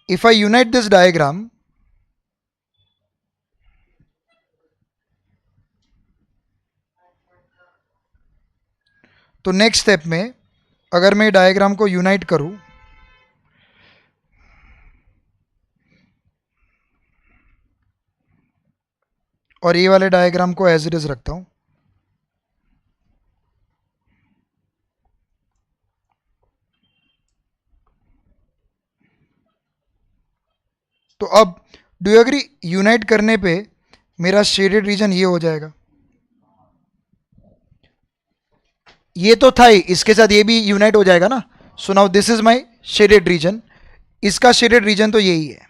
If I unite this diagram, तो नेक्स्ट स्टेप में अगर मैं डायग्राम को यूनाइट करूं, और ये वाले डायग्राम को एज इट इज रखता हूं, तो अब डू यू एग्री, यूनाइट करने पे मेरा शेडेड रीजन ये हो जाएगा। ये तो था ही, इसके साथ ये भी यूनाइट हो जाएगा ना। So now this is my shaded region, इसका शेडेड रीजन तो यही है,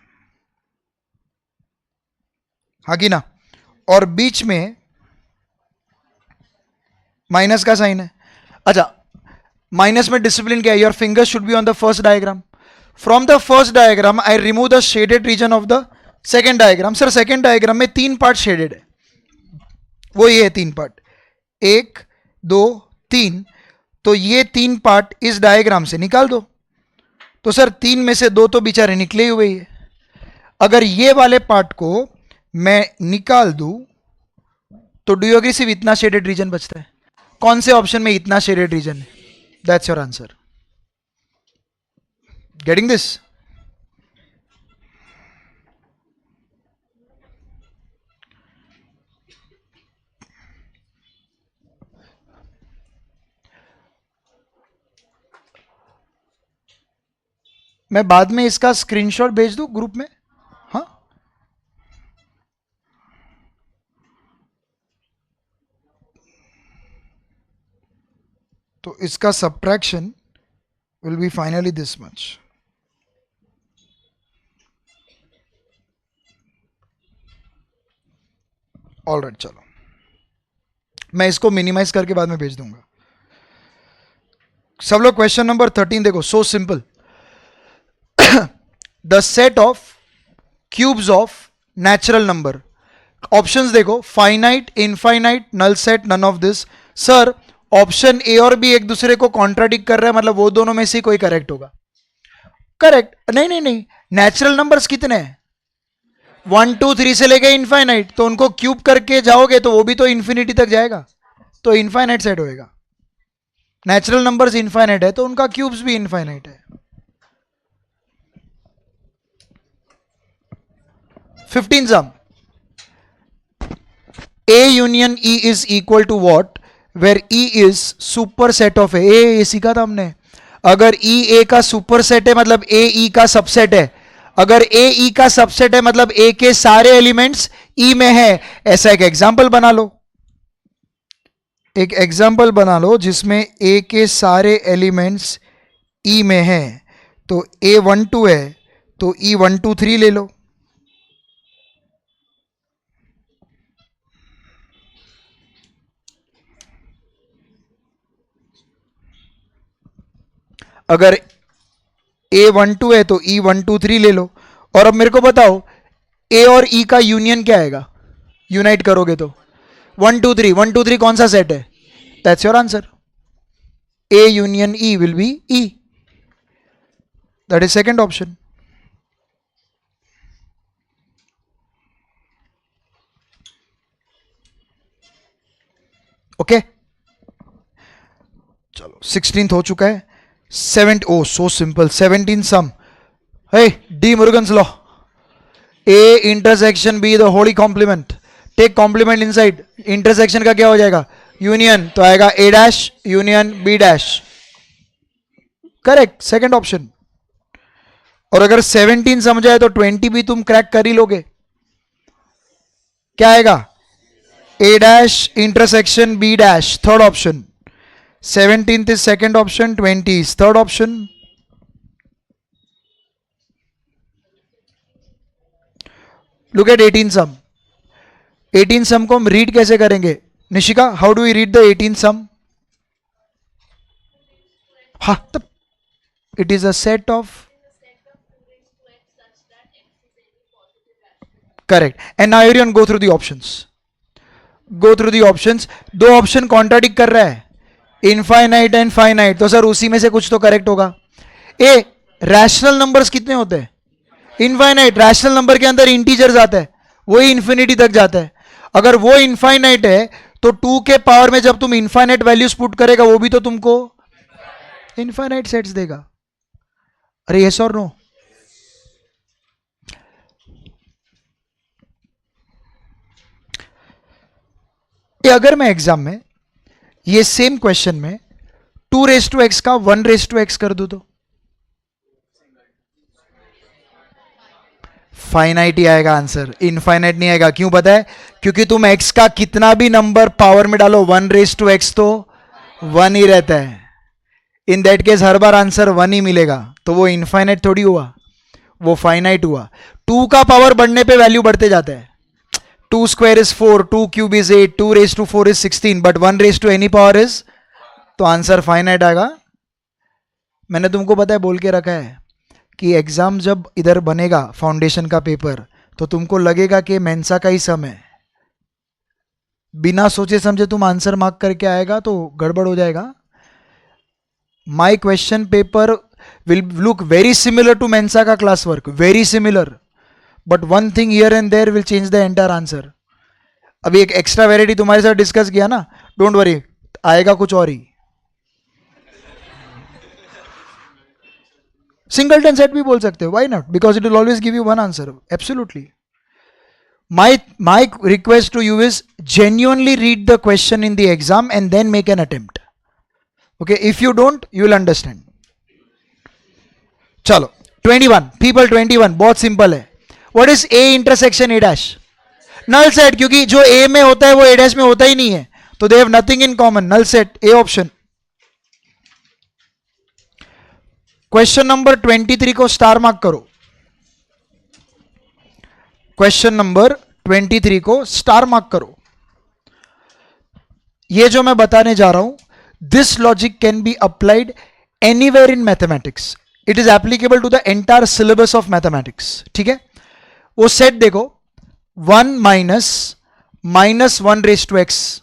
हाँ कि ना? और बीच में माइनस का साइन है। अच्छा, माइनस में डिसिप्लिन क्या है? Your finger should be on the first diagram. From the first diagram I remove the shaded region of the second diagram. Sir second diagram में 3 पार्ट शेडेड है, वो ये है 3 पार्ट, 1 2 3। तो ये 3 पार्ट इस डायग्राम से निकाल दो। तो सर 3 में से 2 तो बेचारे निकले हुए ही है। अगर ये वाले पार्ट को मैं निकाल दूं तो डू यू एग्री सिर्फ इतना शेडेड रीजन बचता है। कौन से ऑप्शन में इतना शेडेड रीजन है? That's your answer. Getting this? मैं बाद में इसका स्क्रीनशॉट भेज दूं ग्रुप में? हाँ, तो इसका subtraction will be finally this much. All right, चलो। मैं इसको मिनिमाइज करके बाद में भेज दूंगा. सब लोग क्वेश्चन नंबर 13 देखो. So simple. The set of cubes of natural number. Options देखो. Finite, infinite, null set, none of this. Sir option A और बी एक दूसरे को कॉन्ट्राडिक्ट कर रहे हैं, मतलब वो दोनों में से कोई करेक्ट होगा. करेक्ट. नहीं नहीं नहीं, नेचुरल नंबर्स कितने हैं? 1 2 3 से लेके इनफाइनाइट. तो उनको क्यूब करके जाओगे तो वो भी तो इन्फिनिटी तक जाएगा, तो इनफाइनाइट सेट होएगा. नेचुरल नंबर्स इनफाइनाइट है तो उनका क्यूब्स भी इनफाइनाइट है. 15 सम. A union E is equal to what? Where E is superset of A. ये सीखा था हमने. अगर E A का सुपरसेट है मतलब A E का सबसेट है. अगर A E का सबसेट है मतलब A के सारे एलिमेंट्स E में है. ऐसा एक एग्जांपल बना लो. एक एग्जांपल बना लो जिसमें A के सारे एलिमेंट्स E में है. तो A12 है तो E123 ले लो. अगर A12 है तो E123 ले लो. और अब मेरे को बताओ A और E का यूनियन क्या आएगा? यूनाइट करोगे तो 1 2 3. 1 2 3 कौन सा सेट है? That's your answer. A union E will be E. That is second option. Okay चलो 16th हो चुका है. 7 oh so simple. 17 sum. Hey, D Morgan's law. A intersection B the holy complement. Take complement inside. Intersection का क्या हो जाएगा? Union. तो आएगा A dash union B dash. Correct. Second option. और अगर 17 समझाए तो 20 भी तुम क्रैक कर ही लोगे. क्या आएगा? A dash intersection B dash. Third option. 17th is second option, 20 is third option. Look at 18 sum. 18 sum को हम रीड कैसे करेंगे? Nishika, how do we read the 18 sum? हाँ, it is a set of. Correct. And now everyone go through the options. Go through the options. दो option contradict कर रहा है. Infinite and finite. तो सर उसी में से कुछ तो करेक्ट होगा. ए रैशनल नंबर्स कितने होते हैं? इनफाइनाइट. रैशनल नंबर के अंदर इंटीजर्स आता है, वही इंफिनिटी तक जाता है. अगर वो इनफाइनाइट है तो 2 के पावर में जब तुम इनफाइनाइट वैल्यूज पुट करेगा वो भी तो तुमको इनफाइनाइट सेट्स देगा. अरे यस और नो? अगर मैं एग्जाम में ये सेम क्वेश्चन में 2 raised to x का 1 raised to x कर दो तो फाइनाइट ही आएगा आंसर, इनफाइनाइट नहीं आएगा. क्यों पता है? क्योंकि तुम x का कितना भी नंबर पावर में डालो 1 raised to x तो 1 ही रहता है. In that case her bar answer 1 ही मिलेगा. तो वो इनफाइनाइट थोड़ी हुआ, वो फाइनाइट हुआ. 2 का पावर बढ़ने पे वैल्यू बढ़ते जाता है. 2 square is 4, 2 cube is 8, 2 raised to 4 is 16, but 1 raised to any power is, तो आंसर फाइनाइट आएगा. मैंने तुमको पता है बोल के रखा है कि एग्जाम जब इधर बनेगा फाउंडेशन का पेपर तो तुमको लगेगा कि मेंसा का ही सम है. बिना सोचे समझे तुम आंसर मार्क करके आएगा तो गड़बड़ हो जाएगा. My question paper will look very similar to Mensa का class work, very similar, but one thing here and there will change the entire answer. अभी एक एक्स्ट्रा वेराइटी तुम्हारे साथ डिस्कस किया ना, डोंट वरी, आएगा कुछ और ही. सिंगलटन सेट भी बोल सकते हो, why not, because it will always give you one answer. Absolutely. my request to you is genuinely read the question in the exam and then make an attempt. Okay, if you don't you will understand. चलो 21 people, 21 बहुत simple है. What is A intersection A dash? Null set, क्योंकि जो A में होता है वो A dash में होता ही नहीं है, तो they have nothing in common. Null set, A option. Question number 23 को स्टार मार्क करो. क्वेश्चन नंबर 23 को स्टार मार्क करो. ये जो मैं बताने जा रहा हूं, this logic can be applied anywhere in mathematics. It is applicable to the entire syllabus of mathematics. ठीक है, वो सेट देखो, 1 minus 1 raise to x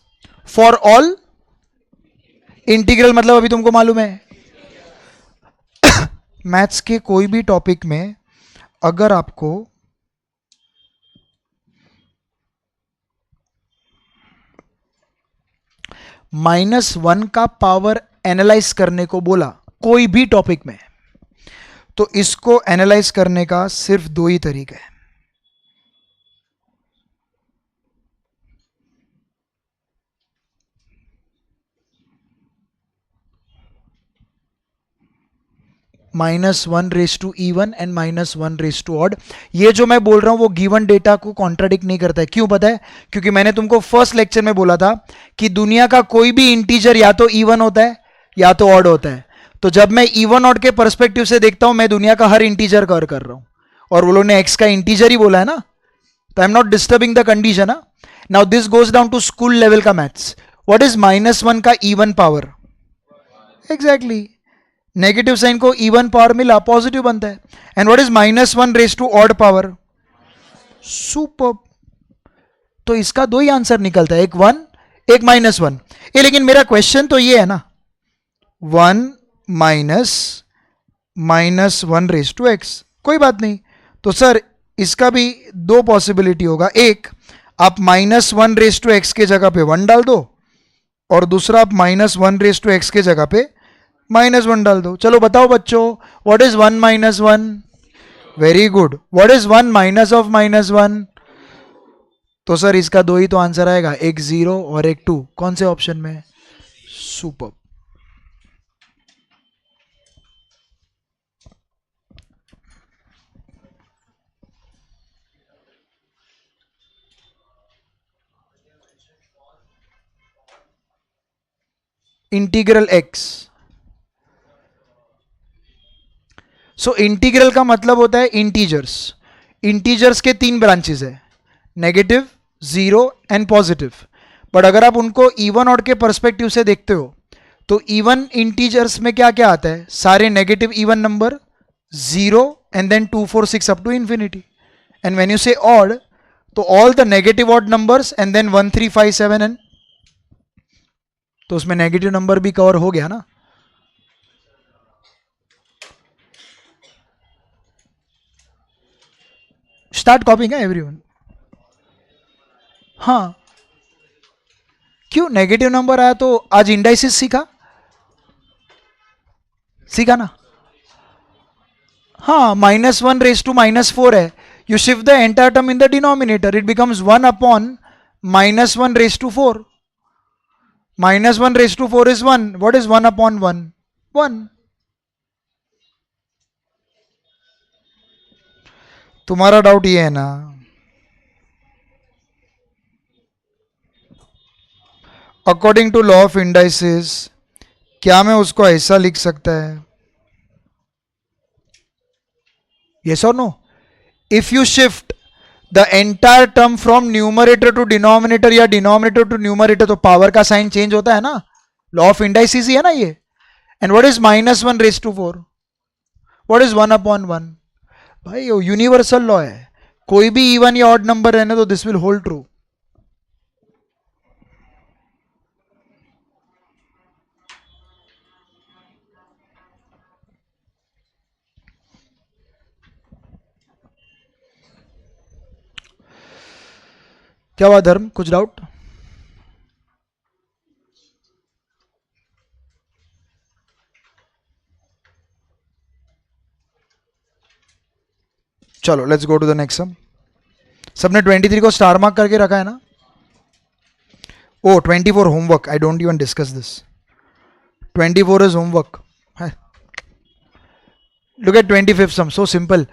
for all integral, मतलब अभी तुमको मालूम है मैथ्स के कोई भी टॉपिक में अगर आपको -1 का पावर एनालाइज करने को बोला कोई भी टॉपिक में, तो इसको एनालाइज करने का सिर्फ दो ही तरीका है. -1 raise to E1 and -1 raise to odd. ये जो मैं बोल रहा हूं वो गिवन डेटा को कॉन्ट्राडिक्ट नहीं करता है. क्यों पता है? क्योंकि मैंने तुमको फर्स्ट लेक्चर में बोला था कि दुनिया का कोई भी इंटीजर या तो E1 होता है या तो ऑड होता है. तो जब मैं E1 ऑड के परस्पेक्टिव से देखता हूं, मैं दुनिया का हर इंटीजर कवर कर रहा हूं, और वो लोग ने एक्स का इंटीजर ही बोला है ना, तो I am not disturbing the condition. Now this goes down to school level का मैथ्स. व्हाट इज -1 का E1 power? Exactly, negative sign को इवन पावर मिला, पॉजिटिव बनता है. And what is -1 raise to odd power? Super. तो इसका दो ही answer निकलता है, एक 1 एक -1. ये लेकिन मेरा क्वेश्चन तो ये है ना, 1 -1 रेज टू एक्स. कोई बात नहीं. तो सर इसका भी दो पॉसिबिलिटी होगा. एक, आप -1 रेज टू एक्स के जगह पे 1 डाल दो, और दूसरा आप -1 रेज टू एक्स के जगह पे -1 डाल दो. चलो बताओ बच्चों, what is 1 -1? Very good. What is 1 minus of -1? तो सर इसका दो ही तो आंसर आएगा, एक 0 और एक 2. कौन से ऑप्शन में? Super. Integral x. So integral का मतलब होता है इंटीजर्स. इंटीजर्स के 3 ब्रांचेस है, नेगेटिव, 0 एंड पॉजिटिव. बट अगर आप उनको इवन ऑड के परस्पेक्टिव से देखते हो, तो इवन इंटीजर्स में क्या क्या आता है? सारे negative even number, 0 and then 2 4 6 up to infinity. And when you say odd, तो all the negative odd numbers and then 1 3 5 7 and, तो उसमें नेगेटिव नंबर भी कवर हो गया ना. स्टार्ट कॉपिंग है एवरीवन. हाँ, क्यों नेगेटिव नंबर आया तो आज इंडाइसिस सीखा ना. हाँ, -1 रेज टू -4 है. You shift the entire term in the denominator, it becomes 1 upon -1 raise to 4. -1 raise to 4 is 1. What is 1 upon 1? 1. तुम्हारा डाउट ये है ना, according to law of indices क्या मैं उसको ऐसा लिख सकता है? यस और no? If you shift the entire term from numerator to denominator या डिनोमिनेटर टू न्यूमरेटर, तो पावर का साइन चेंज होता है ना. लॉ ऑफ इंडाइसिस ही है ना ये. And what is -1 raise to 4? What is 1 upon 1? भाई वो यूनिवर्सल लॉ है, कोई भी इवन या ऑड नंबर रहने तो दिस विल होल्ड ट्रू. क्या हुआ धर्म, कुछ डाउट? चलो let's go to the next sum. सबने 23 को स्टार मार्क करके रखा है ना? Oh 24 homework. I don't even discuss this. 24 is homework. Look at 25th sum, so simple.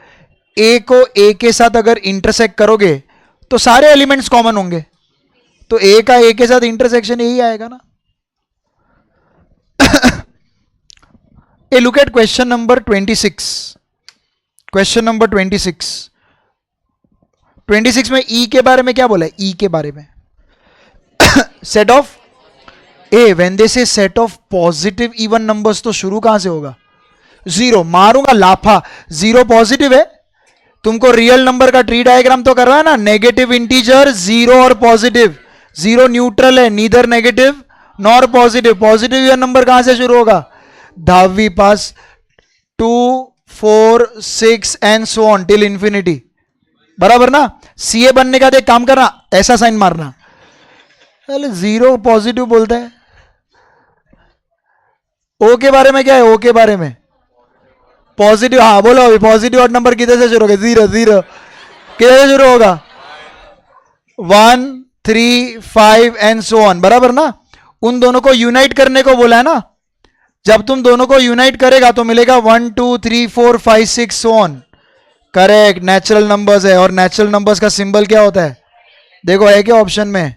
A को ए के साथ अगर इंटरसेक्ट करोगे तो सारे एलिमेंट्स कॉमन होंगे, तो ए का ए के साथ इंटरसेक्शन यही आएगा ना. ए look at question number 26. Question number 26 में ई के बारे में क्या बोला है? ई के बारे में set of A when they say set of positive even numbers तो शुरू कहां से होगा? जीरो। मारूंगा लाफा, जीरो पॉजिटिव है। तुमको रियल नंबर का ट्री डायग्राम तो करवा है ना, नेगेटिव इंटीजर जीरो और पॉजिटिव। जीरो न्यूट्रल है, neither negative nor positive. Positive even number कहां से शुरू होगा? धावी पास 2 4 6 and so on till infinity, बराबर ना? सीए बनने का देख काम करना, ऐसा साइन मारना। अरे जीरो पॉजिटिव बोलता है। ओ के बारे में क्या है? ओ के बारे में पॉजिटिव, हाँ बोलो अभी। पॉजिटिव ऑड नंबर किधर से शुरू होगा? जीरो। जीरो किधर से शुरू होगा? 1 3 5 एंड सो ऑन, बराबर ना? उन दोनों को यूनाइट करने को बोला है ना। जब तुम दोनों को यूनाइट करेगा तो मिलेगा 1 2 3 4 5 6 so on. Correct, natural numbers है। और नेचुरल नंबर्स का सिंबल क्या होता है? देखो है क्या ऑप्शन में?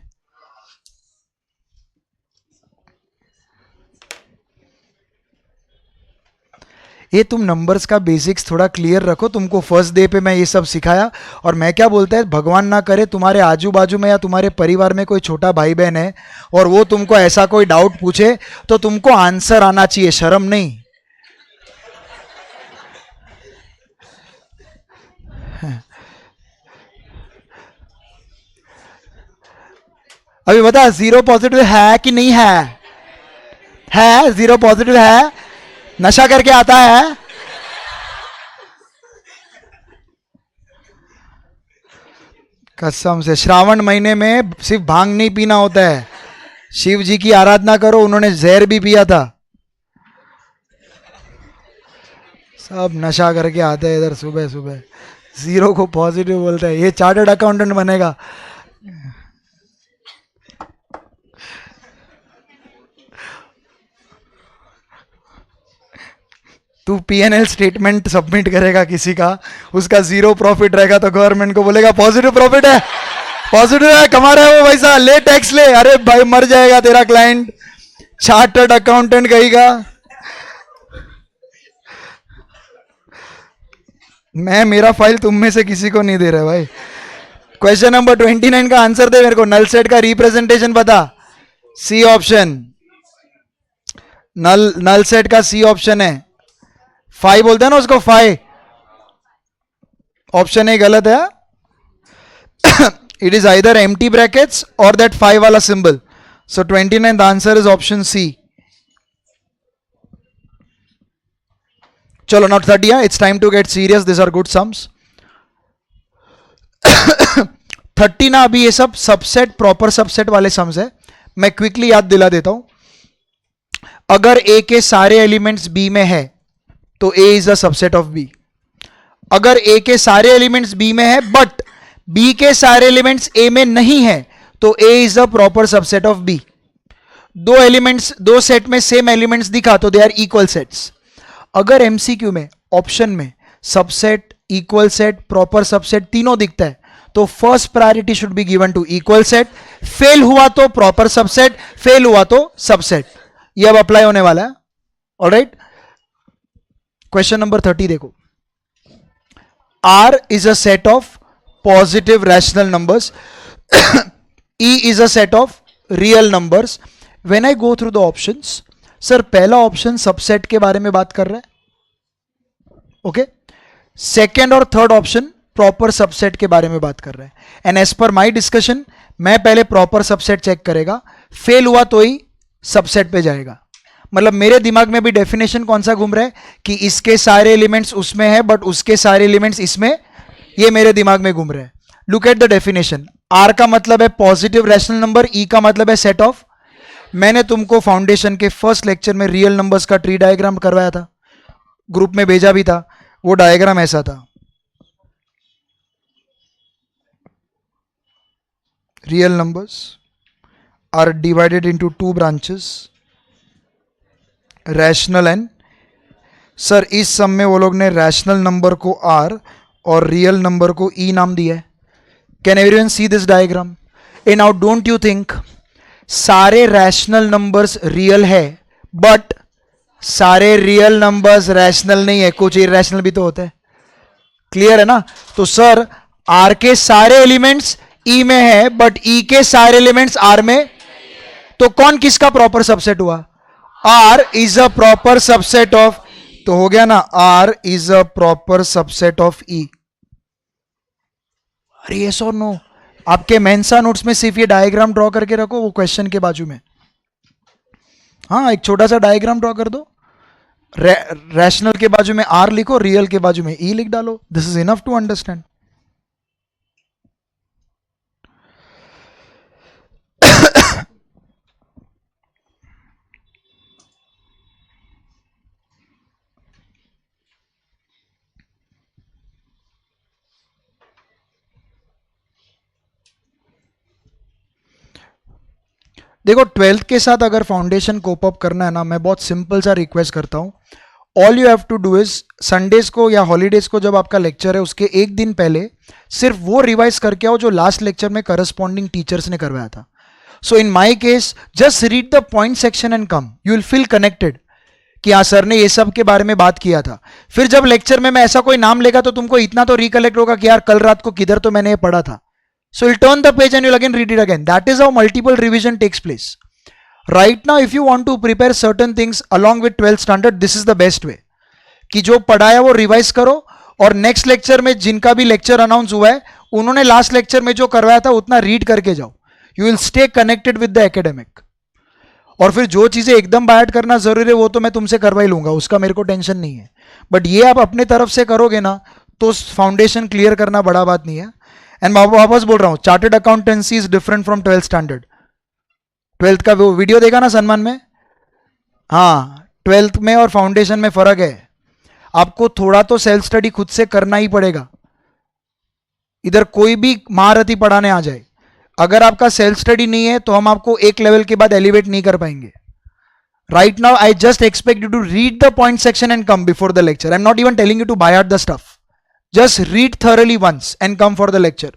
ये तुम नंबर्स का बेसिक्स थोड़ा क्लियर रखो। तुमको फर्स्ट डे पे मैं ये सब सिखाया। और मैं क्या बोलता है, भगवान ना करे तुम्हारे आजू बाजू में या तुम्हारे परिवार में कोई छोटा भाई बहन है और वो तुमको ऐसा कोई डाउट पूछे तो तुमको आंसर आना चाहिए, शर्म नहीं। अभी बता, जीरो पॉजिटिव है कि नहीं है? है, जीरो पॉजिटिव है। नशा करके आता है? कसम से श्रावण महीने में सिर्फ भांग नहीं पीना होता है, शिव जी की आराधना करो। उन्होंने जहर भी पिया था। सब नशा करके आते हैं इधर सुबह सुबह। जीरो को पॉजिटिव बोलता है। ये चार्टर्ड अकाउंटेंट बनेगा। तू पीएनएल स्टेटमेंट सबमिट करेगा किसी का, उसका जीरो प्रॉफिट रहेगा तो गवर्नमेंट को बोलेगा पॉजिटिव प्रॉफिट है, पॉजिटिव है, कमा रहा है वो पैसा, ले टैक्स ले। अरे भाई मर जाएगा तेरा क्लाइंट, चार्टर्ड अकाउंटेंट कहेगा। मैं मेरा फाइल तुम में से किसी को नहीं दे रहा भाई। क्वेश्चन नंबर 29 का आंसर दे मेरे को। नल सेट का रिप्रेजेंटेशन बता। C option. नल सेट का सी ऑप्शन है। 5 बोलते हैं ना उसको, 5। ऑप्शन ए गलत है। It is either empty brackets और दैट 5 वाला symbol. So 29 the answer is option C. चलो नॉट 30 है, it's time to get serious, this are good sums. 30 ना, अभी ये सब सबसेट प्रॉपर सबसेट वाले सम्स है। मैं क्विकली याद दिला देता हूं। अगर ए के सारे एलिमेंट्स बी में है तो A is a subset of B. अगर ए के सारे एलिमेंट्स बी में है बट बी के सारे एलिमेंट्स ए में नहीं है तो A is a proper subset of B. दो एलिमेंट्स, दो सेट में सेम एलिमेंट्स दिखा तो दे आर इक्वल सेट्स। अगर एमसीक्यू में ऑप्शन में subset, equal set, proper subset तीनों दिखता है तो first priority should be given to equal set. Fail हुआ तो प्रॉपर सबसेट, फेल हुआ तो सबसेट। ये अब अप्लाई होने वाला है। ऑलराइट, क्वेश्चन नंबर 30 देखो। R is a set of positive rational numbers. E is a set of real numbers. When I go through the options, sir पहला ऑप्शन सबसेट के बारे में बात कर रहा है, ओके। सेकेंड और थर्ड ऑप्शन प्रॉपर सबसेट के बारे में बात कर रहा है। And as per my discussion, मैं पहले प्रॉपर सबसेट चेक करेगा, फेल हुआ तो ही सबसेट पे जाएगा। मतलब मेरे दिमाग में भी डेफिनेशन कौन सा घूम रहा है कि इसके सारे एलिमेंट्स उसमें है बट उसके सारे एलिमेंट्स इसमें, ये मेरे दिमाग में घूम रहा है। Look at the definition. R का मतलब है पॉजिटिव रैशनल नंबर, ई का मतलब है सेट ऑफ। मैंने तुमको फाउंडेशन के फर्स्ट लेक्चर में रियल नंबर्स का ट्री डायग्राम करवाया था, ग्रुप में भेजा भी था। वो डायग्राम ऐसा था। Real numbers are divided into 2 branches, rational and. Sir इस सम में वो लोग ने रैशनल नंबर को आर और रियल नंबर को ई नाम दिया है। Can everyone see this diagram? Uh now don't you think सारे रैशनल नंबर्स रियल है बट सारे रियल नंबर्स रैशनल नहीं है, कुछ इरैशनल भी तो होते हैं। क्लियर है ना? तो सर आर के सारे एलिमेंट्स ई में है बट ई के सारे एलिमेंट्स आर में, तो कौन किसका प्रॉपर सबसेट हुआ? R is a proper subset of, तो हो गया ना, R is a proper subset of E. अरे यस और नो? आपके मेंसा नोट्स में सिर्फ ये डायग्राम ड्रॉ करके रखो वो क्वेश्चन के बाजू में। हाँ, एक छोटा सा डायग्राम ड्रॉ कर दो, रैशनल के बाजू में आर लिखो, रियल के बाजू में ई लिख डालो, this is enough to understand. देखो, ट्वेल्थ के साथ अगर फाउंडेशन कोप अप करना है ना, मैं बहुत सिंपल सा रिक्वेस्ट करता हूं, all you have to do is Sundays को या हॉलीडेज को जब आपका लेक्चर है उसके एक दिन पहले सिर्फ वो रिवाइज करके आओ जो लास्ट लेक्चर में करस्पॉन्डिंग टीचर्स ने करवाया था। So in my case just read the point section and come, you will feel connected कि हाँ सर ने ये सब के बारे में बात किया था। फिर जब लेक्चर में मैं ऐसा कोई नाम लेगा तो तुमको इतना तो रिकलेक्ट होगा कि यार कल रात को किधर तो मैंने ये पढ़ा था। So you'll turn the page and you'll again read it again. That is how multiple revision takes place. Right now, if you want to prepare certain things along with 12th standard, this is the best way. कि जो पढ़ाया वो revise करो और next lecture में जिनका भी lecture announce हुआ है उन्होंने लास्ट लेक्चर में जो करवाया था उतना रीड करके जाओ। You will stay connected with the academic. और फिर जो चीजें एकदम बायट करना जरूरी है वो तो मैं तुमसे करवा ही लूंगा, उसका मेरे को टेंशन नहीं है। बट ये आप अपने तरफ से करोगे ना तो फाउंडेशन क्लियर करना बड़ा बात नहीं है। एंड मैं वापस बोल रहा हूं, chartered accountancy is different from 12th standard. 12th का वो वीडियो देखा ना सन्मान में? हाँ, 12th में और फाउंडेशन में फर्क है। आपको थोड़ा तो सेल्फ स्टडी खुद से करना ही पड़ेगा। इधर कोई भी महारथी पढ़ाने आ जाए, अगर आपका सेल्फ स्टडी नहीं है तो हम आपको एक लेवल के बाद एलिवेट नहीं कर पाएंगे। Right now I just expect you to read the point section and come before the lecture. I am not even telling you to buy out the stuff, just read thoroughly once and come for the lecture.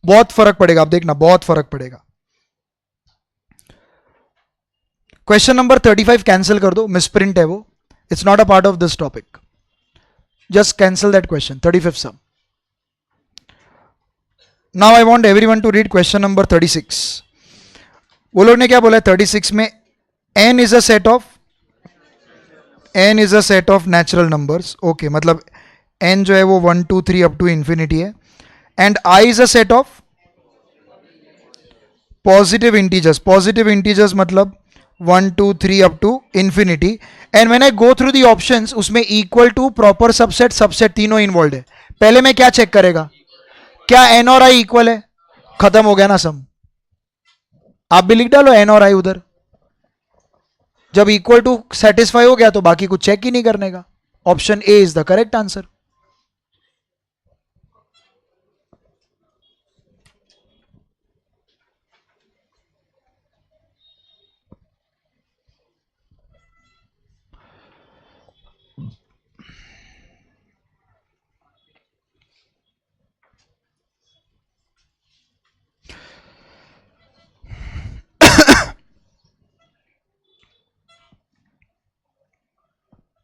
बहुत फर्क पड़ेगा, आप देखना बहुत फर्क पड़ेगा। Question number 35 cancel कर दो, मिसप्रिंट है वो, it's not a part of this topic, just cancel that question 35 sum. Now I want everyone to read question number 36। वो लोग ने क्या बोला है 36 में? n is a set of natural numbers. Okay, मतलब n जो है वो 1 2 3 अप टू इंफिनिटी है, and i is a set of positive integers. Positive integers मतलब 1 2 3 up to infinity. And when I go through the options उसमें equal to, proper subset, subset तीनों involve है। पहले में क्या चेक करेगा? क्या n और i इक्वल है? खत्म हो गया ना सम। आप भी लिख डालो n और i उधर। जब इक्वल टू सेटिस्फाई हो गया तो बाकी कुछ चेक ही नहीं करने का। Option A is the correct answer.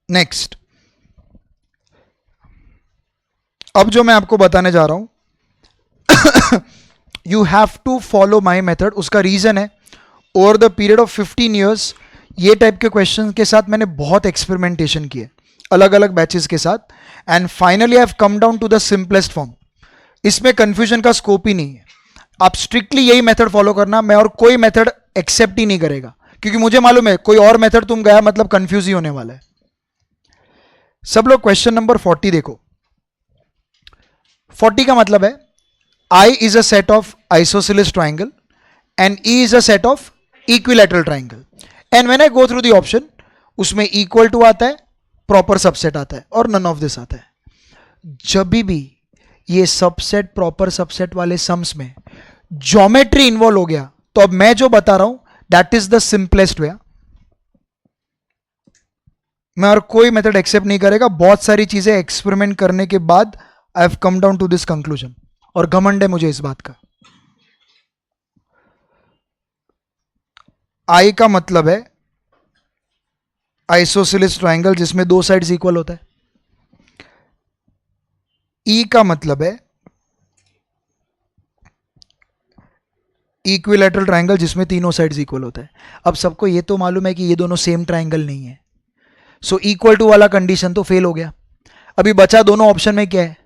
Next, अब जो मैं आपको बताने जा रहा हूं you have to follow my method. उसका रीजन है, over the period of 15 years ये टाइप के क्वेश्चन के साथ मैंने बहुत एक्सपेरिमेंटेशन किए अलग अलग बैचेस के साथ, and finally I have come down to the simplest form. इसमें कंफ्यूजन का स्कोप ही नहीं है। आप स्ट्रिक्टली यही मेथड फॉलो करना, मैं और कोई मेथड एक्सेप्ट ही नहीं करेगा, क्योंकि मुझे मालूम है कोई और मेथड तुम गया मतलब कंफ्यूज ही होने वाला है। सब लोग क्वेश्चन नंबर 40 देखो। 40 का मतलब है I is a set of isosceles triangle and E is a set of equilateral triangle. And when I go through the option, उसमें equal to आता है, proper subset आता है और none of this आता है। जब भी ये सबसेट प्रॉपर सबसेट वाले सम्स में ज्योमेट्री इन्वॉल्व हो गया तो अब मैं जो बता रहा हूं that is the simplest way. मैं और कोई मेथड एक्सेप्ट नहीं करेगा। बहुत सारी चीजें एक्सपेरिमेंट करने के बाद I have come down to this conclusion, और घमंड है मुझे इस बात का। आई का मतलब है आइसोसेलेस ट्राइंगल जिसमें दो साइड्स इक्वल होता है। ई का मतलब है इक्विलैटरल ट्राइंगल जिसमें तीनों साइड्स इक्वल होता है। अब सबको ये तो मालूम है कि ये दोनों सेम ट्राइंगल नहीं है, सो इक्वल टू वाला कंडीशन तो फेल हो गया। अभी बचा दोनों ऑप्शन में क्या है,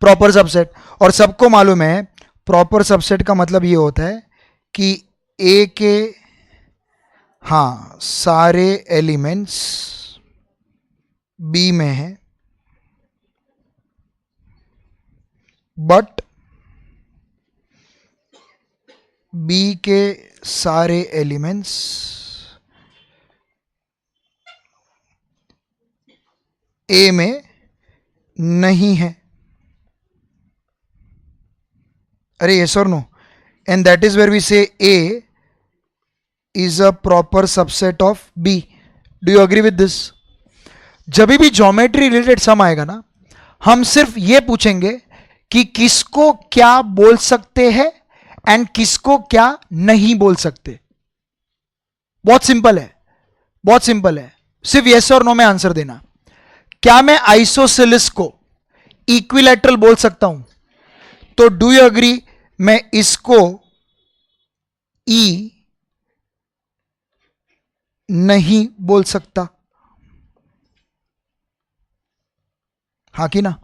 प्रॉपर सबसेट। और सबको मालूम है प्रॉपर सबसेट का मतलब ये होता है कि ए के हाँ सारे एलिमेंट्स बी में है, बट बी के सारे एलिमेंट्स ए में नहीं है। अरे यस और no, and that is where we say A is a proper subset of B. Do you agree with this? जब भी ज्योमेट्री रिलेटेड सम आएगा ना, हम सिर्फ ये पूछेंगे कि किसको क्या बोल सकते हैं एंड किसको क्या नहीं बोल सकते। बहुत सिंपल है, बहुत सिंपल है, सिर्फ यस और नो में आंसर देना। क्या मैं आइसोसेलिस को इक्विलैटरल बोल सकता हूं? तो डू यू अग्री मैं इसको ई नहीं बोल सकता? हाँ कि ना?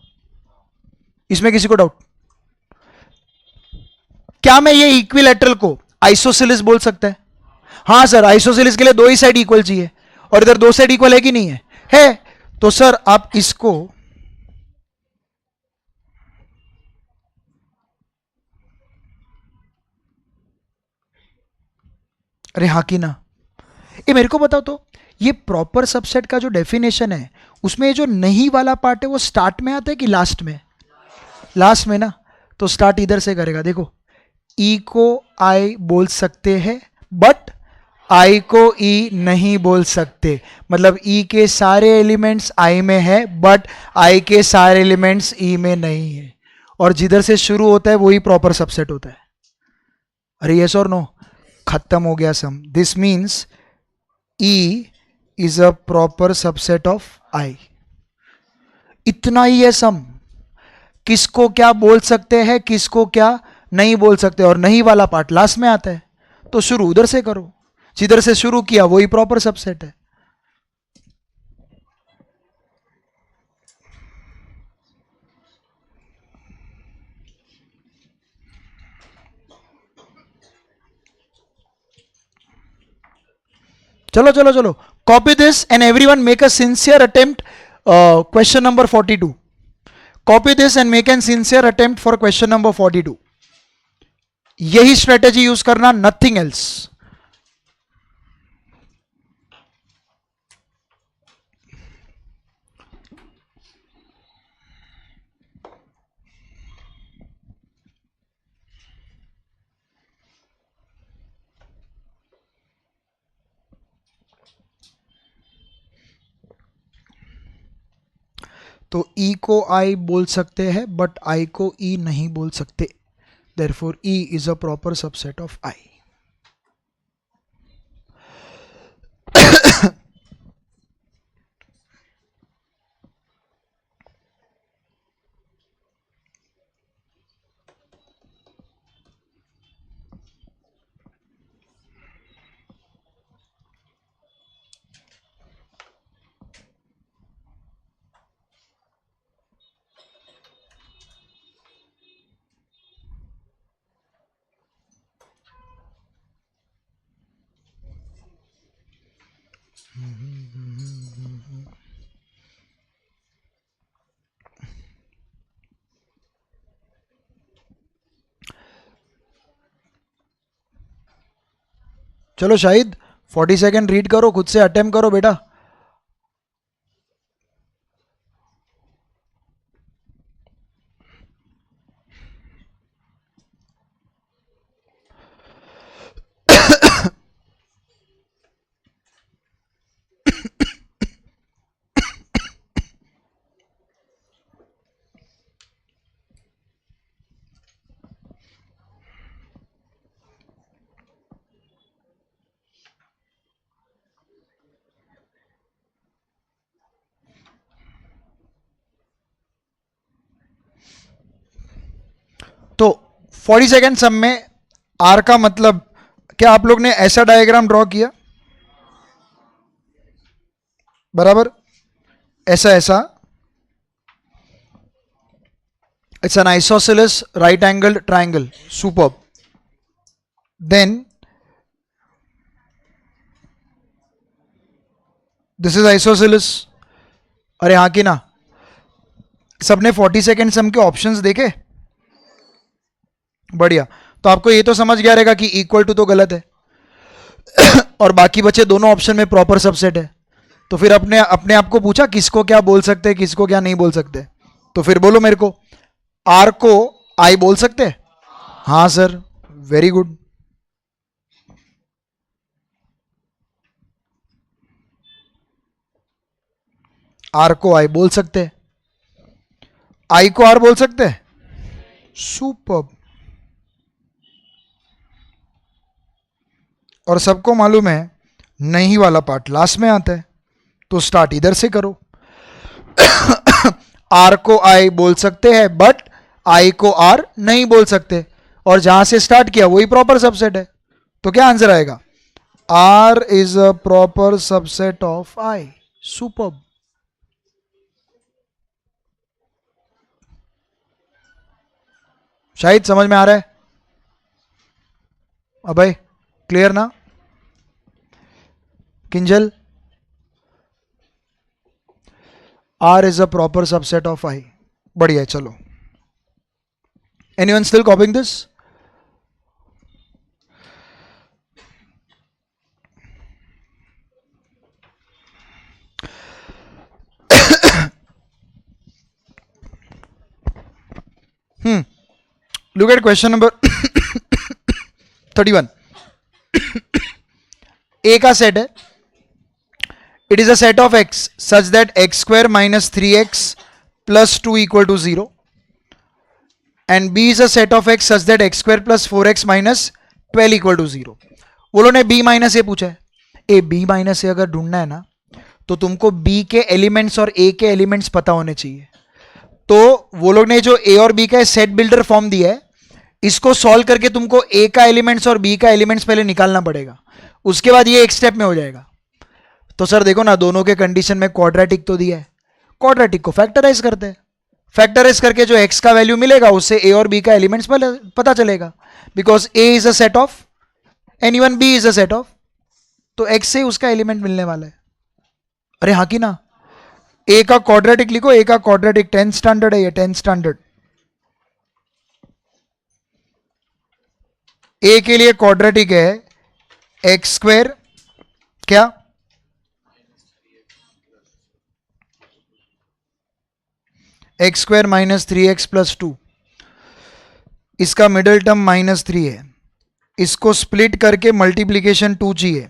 इसमें किसी को डाउट? क्या मैं ये इक्विलैटरल को आइसोसेलिस बोल सकता है? हाँ सर, आइसोसेलिस के लिए दो ही साइड इक्वल चाहिए, और इधर दो साइड इक्वल है कि नहीं है? है। तो सर आप इसको अरे हाँ कि ना? ये मेरे को बताओ तो, ये प्रॉपर सबसेट का जो डेफिनेशन है उसमें जो नहीं वाला पार्ट है वो स्टार्ट में आता है कि लास्ट में? लास्ट में ना। तो स्टार्ट इधर से करेगा, देखो ई को आई बोल सकते हैं बट आई को ई नहीं बोल सकते। मतलब ई के सारे एलिमेंट्स आई में है बट आई के सारे एलिमेंट्स ई में नहीं है। और जिधर से शुरू होता है वही प्रॉपर सबसेट होता है। अरे यस और नो? खत्म हो गया sum. This means E is a proper subset of I. इतना ही है सम। किसको क्या बोल सकते हैं, किसको क्या नहीं बोल सकते, और नहीं वाला पार्ट लास्ट में आता है। तो शुरू उधर से करो, जिधर से शुरू किया वही प्रॉपर सबसेट है। चलो चलो चलो, copy this and everyone make a sincere attempt question number 42। Copy this and make an sincere attempt for question number 42। यही स्ट्रेटेजी यूज करना, नथिंग एल्स। तो ई को आई बोल सकते हैं बट आई को ई नहीं बोल सकते, therefore E is a proper subset of I. चलो शाहिद 40 सेकेंड रीड करो, खुद से अटेम्प्ट करो बेटा। तो 40 सेकेंड सब में आर का मतलब क्या आप लोग ने ऐसा डायग्राम ड्रॉ किया, बराबर, ऐसा ऐसा, it's an isosceles right angled triangle, superb. Then this is isosceles. अरे हाँ कि ना, सबने 40 सेकेंड सम के ऑप्शंस देखे, बढ़िया. तो आपको ये तो समझ गया रहेगा कि इक्वल टू तो गलत है और बाकी बचे दोनों ऑप्शन में प्रॉपर सबसेट है. तो फिर अपने अपने आप को पूछा किसको क्या बोल सकते हैं, किसको क्या नहीं बोल सकते. तो फिर बोलो मेरे को, आर को आई बोल सकते हैं? हाँ सर, वेरी गुड. आर को आई बोल सकते हैं, आई को आर बोल सकते हैं, सुपर. और सबको मालूम है नहीं वाला पार्ट लास्ट में आता है, तो स्टार्ट इधर से करो. आर को आई बोल सकते हैं बट आई को आर नहीं बोल सकते, और जहां से स्टार्ट किया वही प्रॉपर सबसेट है. तो क्या आंसर आएगा? R is a proper subset of I. Super. शायद समझ में आ रहा है अभय? क्लियर ना? Kinjal, R is a proper subset of I. बढ़िया है, चलो. Anyone still copying this? Look at question number 31. A का सेट है. It is a set of x such that x square minus 3x plus 2 equal to 0. And B is a set of x such that x square plus 4x minus 12 equal to 0. वो लोगों ने B minus ए पूछा है. ए B minus ए अगर ढूंढना है ना, तो तुमको B के एलिमेंट्स और A के एलिमेंट्स पता होने चाहिए. तो वो लोग ने जो A और B का सेट बिल्डर फॉर्म दिया है, इसको सॉल्व करके तुमको A का एलिमेंट्स और B का एलिमेंट्स पहले निकालना पड़ेगा, उसके बाद ये एक स्टेप में हो जाएगा. तो सर देखो ना, दोनों के कंडीशन में क्वाड्रेटिक तो दिया है, क्वाड्रेटिक को फैक्टराइज करते हैं. फैक्टराइज करके जो x का वैल्यू मिलेगा उससे A और B का एलिमेंट्स पता चलेगा, because A is a set of an even B is a set of, तो x से उसका एलिमेंट मिलने वाला है. अरे हाँ कि ना? A का क्वाड्रेटिक लिखो, A का क्वाड्रेटिक 10th स्टैंडर्ड है ये, 10th स्टैंडर्ड. A के लिए क्वाड्रेटिक है एक्स स्क्वेयर क्या, x square minus 3x plus 2. इसका मिडल टर्म -3 है, इसको स्प्लिट करके मल्टीप्लीकेशन 2 चाहिए.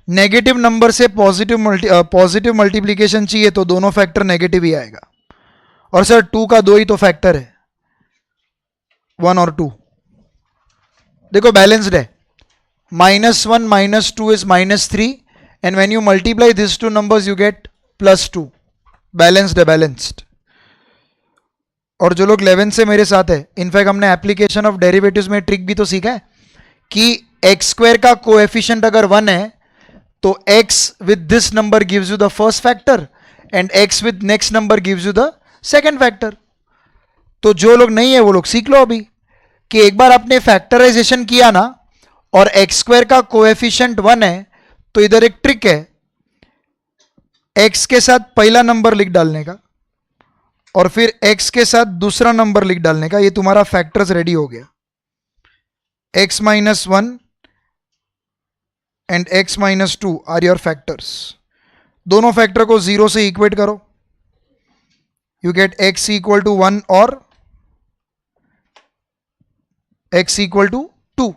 नेगेटिव नंबर से पॉजिटिव मल्टीप्लीकेशन चाहिए, तो दोनों फैक्टर नेगेटिव ही आएगा. और सर 2 का 2 ही तो फैक्टर है, 1 और 2. देखो बैलेंस्ड है, -1 -2 is -3, and when you multiply these two numbers you get +2. Balanced है, बैलेंस्ड. और जो लोग 11 से मेरे साथ है, इनफैक्ट हमने एप्लीकेशन ऑफ डेरिवेटिव्स में ट्रिक भी तो सीखा है कि एक्स स्क्वायर का कोएफिशिएंट अगर 1 है तो x with this number gives you the first factor and x with next number gives you the second factor. तो जो लोग नहीं है वो लोग सीख लो अभी कि एक बार आपने फैक्टराइजेशन किया ना और एक्स स्क्वायर का कोएफिशिएंट 1 है, तो इधर एक ट्रिक है, x के साथ पहला नंबर लिख डालने का और फिर x के साथ दूसरा नंबर लिख डालने का. ये तुम्हारा फैक्टर्स रेडी हो गया. x -1 and x -2 are your factors. दोनों फैक्टर को 0 से इक्वेट करो, you get x equal to 1 और x equal to 2.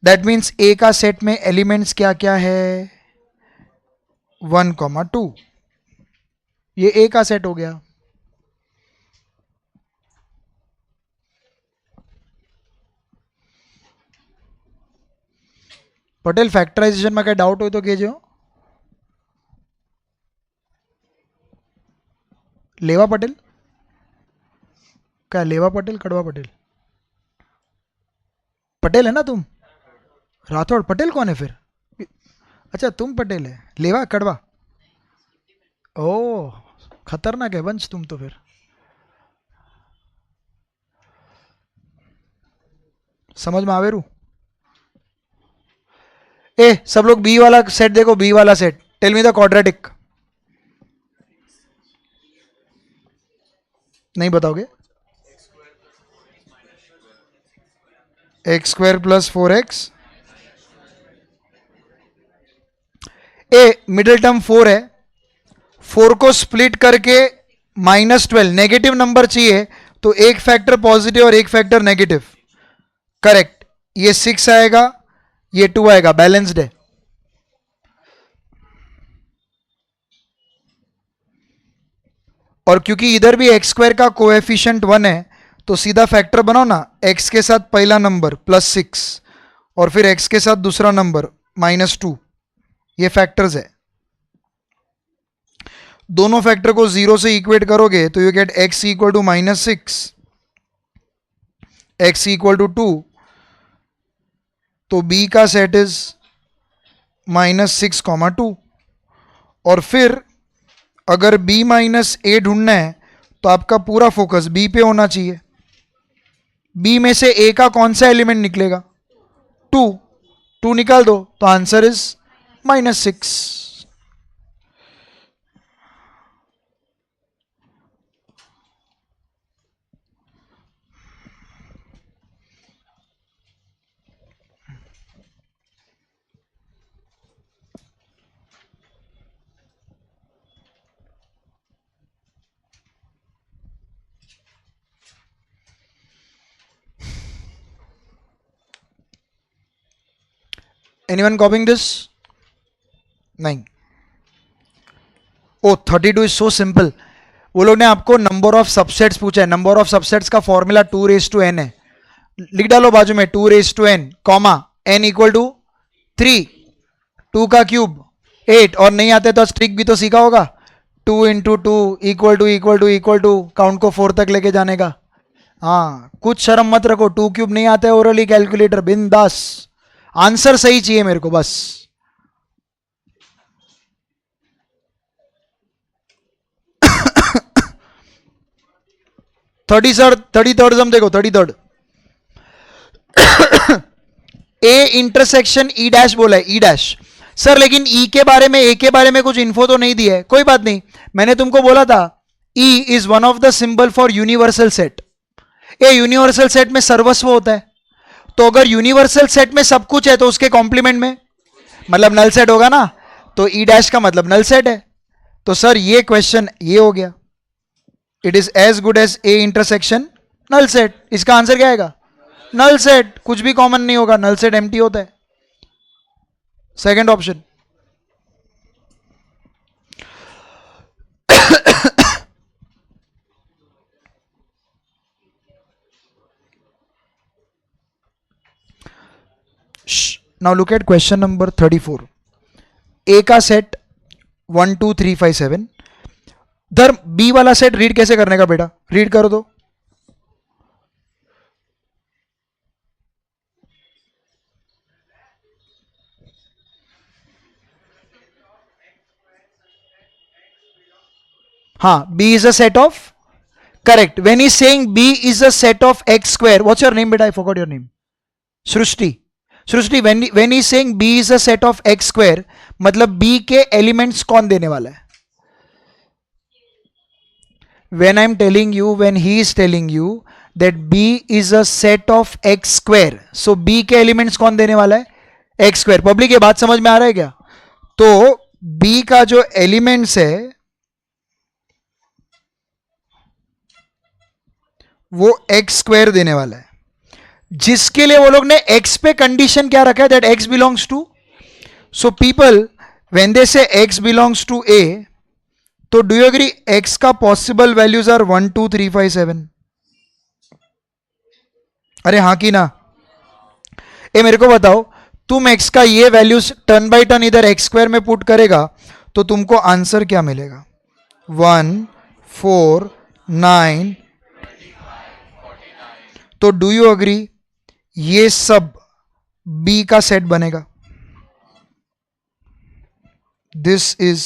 That means a का सेट में एलिमेंट्स क्या क्या है, 1, 2. ये a का सेट हो गया. पटेल फैक्टराइजेशन में क्या डाउट हो तो कहिए. लेवा पटेल क्या, लेवा पटेल कड़वा पटेल? पटेल है ना तुम? राठौड़ पटेल कौन है फिर? अच्छा तुम पटेल है, लेवा कड़वा। ओ खतरनाक है वंश तुम तो फिर। समझ में आवेरू? ए सब लोग बी वाला सेट देखो, बी वाला set, tell me the quadratic. नहीं बताओगे? X square plus 4x, a middle term 4 है, 4 को स्प्लिट करके -12 नेगेटिव नंबर चाहिए, तो एक फैक्टर पॉजिटिव और एक फैक्टर नेगेटिव। करेक्ट, ये 6 आएगा, ये 2 आएगा, बैलेंस्ड है। और क्योंकि इधर भी एक्स स्क्वायर का कोएफिशिएंट 1 है, तो सीधा फैक्टर बनाओ ना, एक्स के साथ पहला नंबर +6 और फिर एक्स के साथ दूसरा नंबर -2, ये फैक्टर्स है। दोनों फैक्टर को 0 से इक्वेट करोगे तो you get x equal to -6, x equal to 2, तो b का सेट इज -6, 2। और फिर अगर b -a ढूंढना है तो आपका पूरा फोकस b पे होना चाहिए। b में से a का कौन सा एलिमेंट निकलेगा? 2, 2 निकाल दो तो answer is -6। Anyone copying this? नहीं। ओ 32 इज सो सिंपल। वो लोग ने आपको नंबर ऑफ सबसेट्स पूछा है, नंबर ऑफ सबसेट्स का फॉर्मूला 2⁻n है। लिख डालो बाजू में 2⁻n, comma n equal to 3, 2 का क्यूब 8, और नहीं आते तो ट्रिक भी तो सीखा होगा, 2 × 2 इक्वल टू काउंट को 4 तक लेके जाने का। हाँ कुछ शर्म मत रखो, 2 क्यूब नहीं आता है ओरली कैलकुलेटर, बिंदास, आंसर सही चाहिए मेरे को बस। थर्टी थर्ड देखो, 33 ए इंटरसेक्शन ई डैश बोला है, ई डैश। सर लेकिन ई के बारे में, ए के बारे में कुछ इन्फो तो नहीं दी है। कोई बात नहीं, मैंने तुमको बोला था E is one of the symbol for universal set. A universal set में सर्वस्व होता है, तो अगर यूनिवर्सल सेट में सब कुछ है तो उसके कॉम्प्लीमेंट में मतलब नल सेट होगा ना, तो ई डैश का मतलब नल सेट है। तो सर ये क्वेश्चन ये हो गया, it is as good as A intersection null set. इसका आंसर क्या आएगा? Null set. कुछ भी कॉमन नहीं होगा, नल सेट एम्प्टी होता है। Second option. Now look at question number 34। ए का सेट 1 2 3 5 7, धर बी वाला सेट रीड कैसे करने का बेटा? रीड करो तो। हाँ, B is a set of, correct. When he's saying B is a set of x square, what's your name beta? I forgot your name. Srishti. Srishti, when he's saying B is a set of x square, मतलब B के elements कौन देने वाला है? When I'm telling you, when he is telling you that B is a set of x square, so B के elements कौन देने वाला है? x square। पब्लिक ये बात समझ में आ रहा है क्या? तो B का जो एलिमेंट्स है वो एक्स स्क्वायर देने वाला है, जिसके लिए वो लोग ने एक्स पे कंडीशन क्या रखा है? That x belongs to, so people when they say x belongs to A, तो डू यू एग्री एक्स का पॉसिबल वैल्यूज आर 1 2 3 5 7? अरे हाँ कि ना? ए मेरे को बताओ, तुम एक्स का ये वैल्यूज टर्न बाय टर्न इधर एक्स स्क्वायर में पुट करेगा तो तुमको आंसर क्या मिलेगा? 1 4 9। तो डू यू अग्री ये सब बी का सेट बनेगा. दिस इज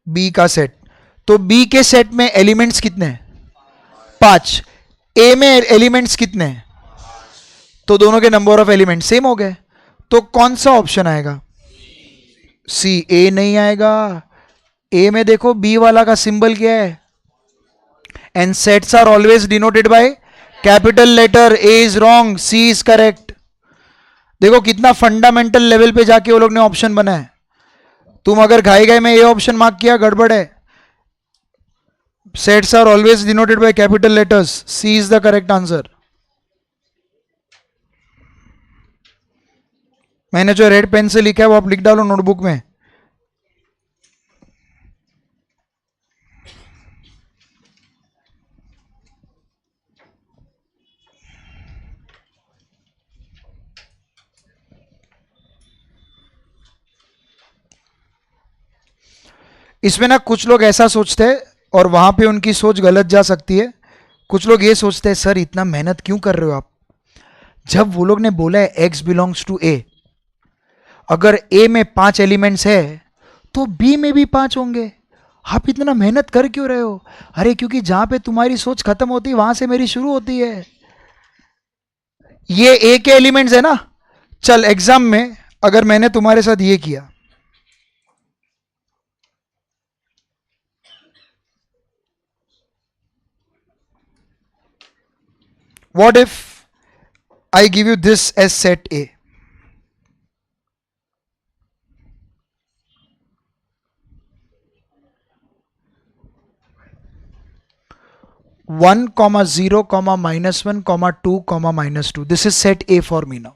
बी का सेट. तो बी के सेट में एलिमेंट्स कितने हैं? 5. ए में एलिमेंट्स कितने हैं? तो दोनों के नंबर ऑफ एलिमेंट सेम हो गए. तो कौन सा ऑप्शन आएगा? सी. ए नहीं आएगा. ए में देखो बी वाला का सिंबल क्या है? And sets are always denoted by capital letter. A is wrong, C is correct. देखो कितना फंडामेंटल लेवल पे जाके वो लोग ने ऑप्शन बनाया. तुम अगर घाई गए में ये ऑप्शन मार्क किया, गड़बड़ है. Sets are always denoted by capital letters. C is the correct answer. मैंने जो रेड पेन से लिखा है वो आप लिख डालो नोटबुक में. इसमें ना कुछ लोग ऐसा सोचते हैं और वहां पे उनकी सोच गलत जा सकती है. कुछ लोग ये सोचते हैं सर इतना मेहनत क्यों कर रहे हो आप? जब वो लोग ने बोला है एक्स बिलोंग्स टू ए, अगर ए में 5 एलिमेंट्स है तो बी में भी 5 होंगे. आप इतना मेहनत कर क्यों रहे हो? अरे क्योंकि जहां पे तुम्हारी सोच खत्म होती है वहां से मेरी शुरू होती है. ये ए के एलिमेंट्स है ना. चल एग्जाम में अगर मैंने तुम्हारे साथ ये किया, what if I give you this as set A? One comma 0 comma -1 comma 2 comma -2. This is set A for me now,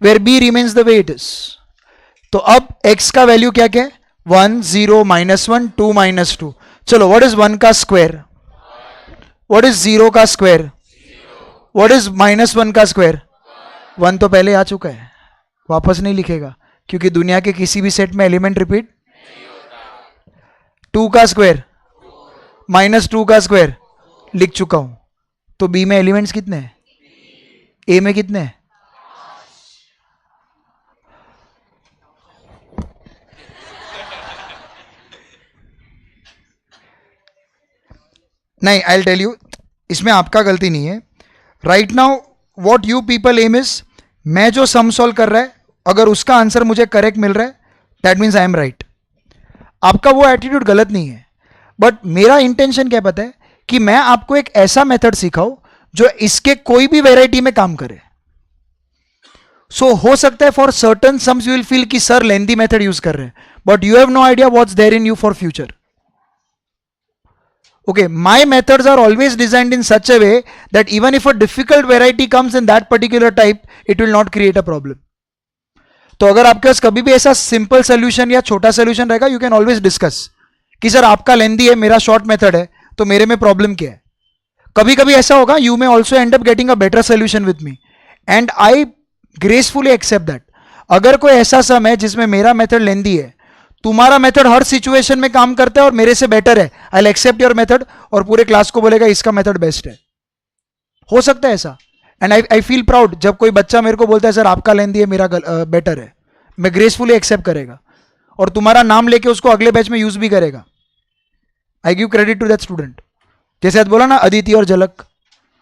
where B remains the way it is. तो अब x का वैल्यू क्या क्या है? 1 0 -1 2 -2. चलो what is 1 का square? What is 0 का square? What is -1 का स्क्वायर? 1 तो पहले आ चुका है, वापस नहीं लिखेगा क्योंकि दुनिया के किसी भी सेट में एलिमेंट रिपीट. 2 का स्क्वायर -2 का स्क्वायर लिख चुका हूं. तो बी में एलिमेंट्स कितने हैं? ए में कितने हैं? नहीं, आई विल टेल यू, इसमें आपका गलती नहीं है. Right now what you people am is, मैं जो सम सॉल्व कर रहा है अगर उसका आंसर मुझे करेक्ट मिल रहा है that means I am right. आपका वो एटीट्यूड गलत नहीं है. बट मेरा इंटेंशन क्या पता है कि मैं आपको एक ऐसा मेथड सिखाऊं जो इसके कोई भी वेराइटी में काम करे. सो हो सकता है for certain sums you will feel कि सर लेंथी मेथड यूज कर रहे हैं, but you have no idea what's there in you for future. Okay, my methods are always designed in such a way that even if a difficult variety comes in that particular type, it will not create a problem. तो अगर आपके पास कभी भी ऐसा simple solution या छोटा solution रहेगा, you can always discuss कि सर आपका लेंदी है, मेरा शॉर्ट मेथड है, तो मेरे में प्रॉब्लम क्या है. कभी कभी ऐसा होगा, you may also end up getting a better solution with me and I gracefully accept that. अगर कोई ऐसा सम है जिसमें मेरा मेथड लेंदी है, तुम्हारा मेथड हर सिचुएशन में काम करता है और मेरे से बेटर है, I will accept your method और पूरे क्लास को बोलेगा इसका मेथड बेस्ट है. हो सकता है ऐसा. एंड आई फील प्राउड जब कोई बच्चा मेरे को बोलता है सर आपका लेंदी है, मेरा बेटर है. मैं ग्रेसफुली एक्सेप्ट करेगा और तुम्हारा नाम लेके उसको अगले बैच में यूज भी करेगा. I give credit to that student. जैसे आज बोला ना अदिति और झलक,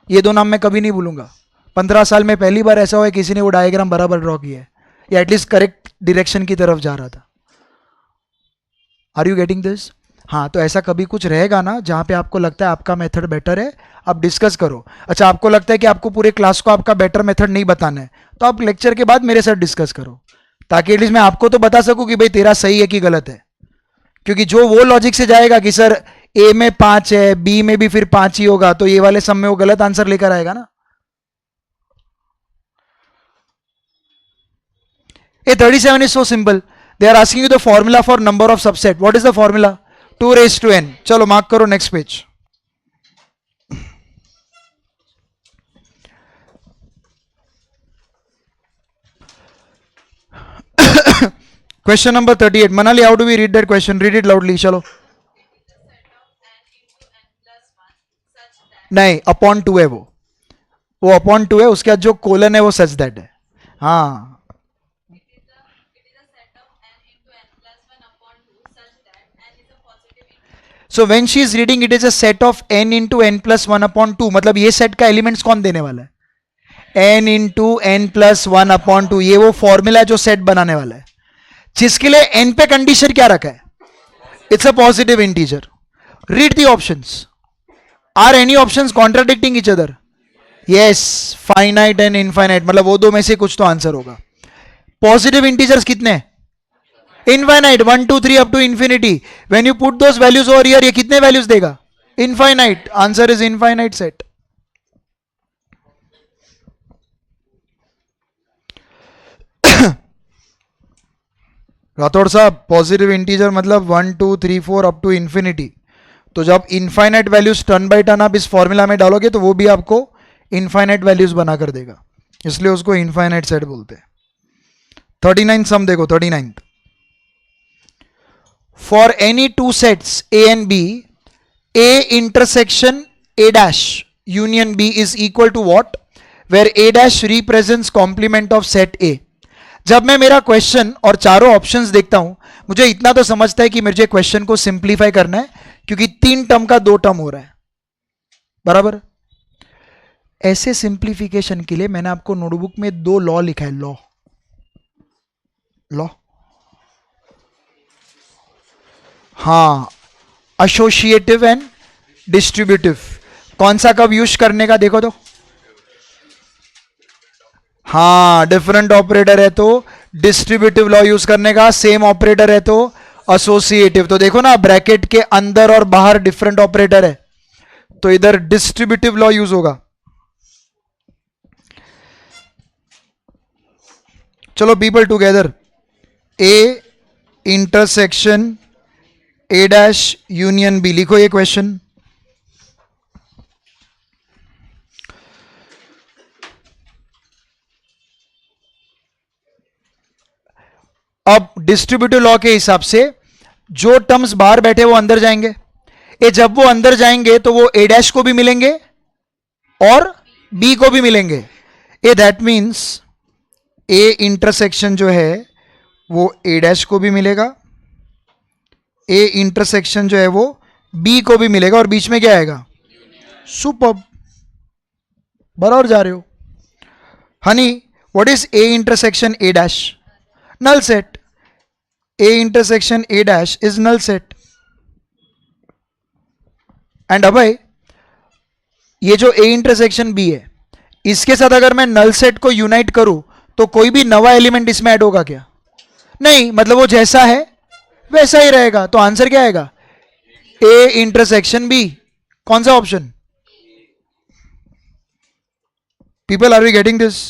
ये 2 नाम मैं कभी नहीं भूलूंगा. 15 साल में पहली बार ऐसा हुआ किसी ने वो डायग्राम बराबर ड्रॉ किया है या एटलीस्ट करेक्ट डायरेक्शन की तरफ जा रहा था. Are you getting this? हाँ, तो ऐसा कभी कुछ रहेगा ना जहाँ पे आपको लगता है आपका मेथड बेटर है, आप डिस्कस करो. अच्छा, आपको लगता है कि आपको पूरे क्लास को आपका बेटर मेथड नहीं बताना है, तो आप लेक्चर के बाद मेरे साथ डिस्कस करो, ताकि एटलीस्ट मैं आपको तो बता सकूं कि भाई तेरा सही है कि गलत है. क्योंकि जो वो लॉजिक से जाएगा कि सर ए में 5 है, बी में भी फिर 5 ही होगा, तो ये वाले सम में वो गलत आंसर लेकर आएगा ना. ए 37 is so simple. They are asking you the formula for number of subset. What is the formula? 2 raised to n. चलो मार्क करो next page. Question number 38. Manali, how do we read that question? Read it loudly. चलो. नहीं, upon 2 है वो. वो upon 2 है, उसके बाद जो कोलन है वो सच दैट है. हाँ, so when she is reading it is a set of n into n plus one upon two. मतलब ये सेट का एलिमेंट्स कौन देने वाला है? n into n plus one upon two. ये वो फॉर्मूला है जो सेट बनाने वाला है, जिसके लिए n पे कंडीशन क्या रखा है? It's a positive integer. Read the options. Are any options contradicting each other? Yes, finite and infinite. मतलब वो दो में से कुछ तो आंसर होगा. पॉजिटिव इंटीजर्स कितने? Infinite. 1 2 3 up to infinity. When you put those values over here, ये कितने वैल्यूज देगा? Infinite. Answer is infinite set. Rathore साहब, पॉजिटिव इंटीजर मतलब 1 2 3 4 अप टू इंफिनिटी. तो जब infinite values turn by turn आप इस फॉर्मूला में डालोगे तो वो भी आपको इनफाइनाइट वैल्यूज बना कर देगा, इसलिए उसको इनफाइनाइट सेट बोलते हैं. 39 सम देखो. 39. For any two sets A and B, A intersection A dash union B is equal to what, where A dash represents complement of set A. जब मैं मेरा क्वेश्चन और चारों ऑप्शंस देखता हूं, मुझे इतना तो समझता है कि मुझे क्वेश्चन को सिंप्लीफाई करना है, क्योंकि 3 टर्म का 2 टर्म हो रहा है. बराबर. ऐसे सिंप्लीफिकेशन के लिए मैंने आपको नोटबुक में 2 लॉ लिखा है. लॉ. हाँ, एसोसिएटिव एंड डिस्ट्रीब्यूटिव. कौन सा कब यूज करने का देखो तो. हाँ, डिफरेंट ऑपरेटर है तो डिस्ट्रीब्यूटिव लॉ यूज करने का, सेम ऑपरेटर है तो एसोसिएटिव. तो देखो ना, ब्रैकेट के अंदर और बाहर डिफरेंट ऑपरेटर है, तो इधर डिस्ट्रीब्यूटिव लॉ यूज होगा. चलो people together. A intersection A dash union B. लिखो ये क्वेश्चन. अब डिस्ट्रीब्यूटिव लॉ के हिसाब से जो टर्म्स बाहर बैठे वो अंदर जाएंगे. ये जब वो अंदर जाएंगे तो वो ए डैश को भी मिलेंगे और बी को भी मिलेंगे. ए दैट मीन्स ए इंटरसेक्शन जो है वो ए डैश को भी मिलेगा, ए इंटरसेक्शन जो है वो बी को भी मिलेगा, और बीच में क्या आएगा? सुपर्ब. बराबर जा रहे हो. Honey, what is A intersection A dash? null set. A intersection A dash is null set. And Abhay, ये जो A इंटरसेक्शन B है, इसके साथ अगर मैं नल सेट को यूनाइट करूं तो कोई भी नवा एलिमेंट इसमें ऐड होगा क्या? नहीं, मतलब वो जैसा है वैसा ही रहेगा. तो आंसर क्या आएगा? A intersection B. कौन सा option? People, are we getting this?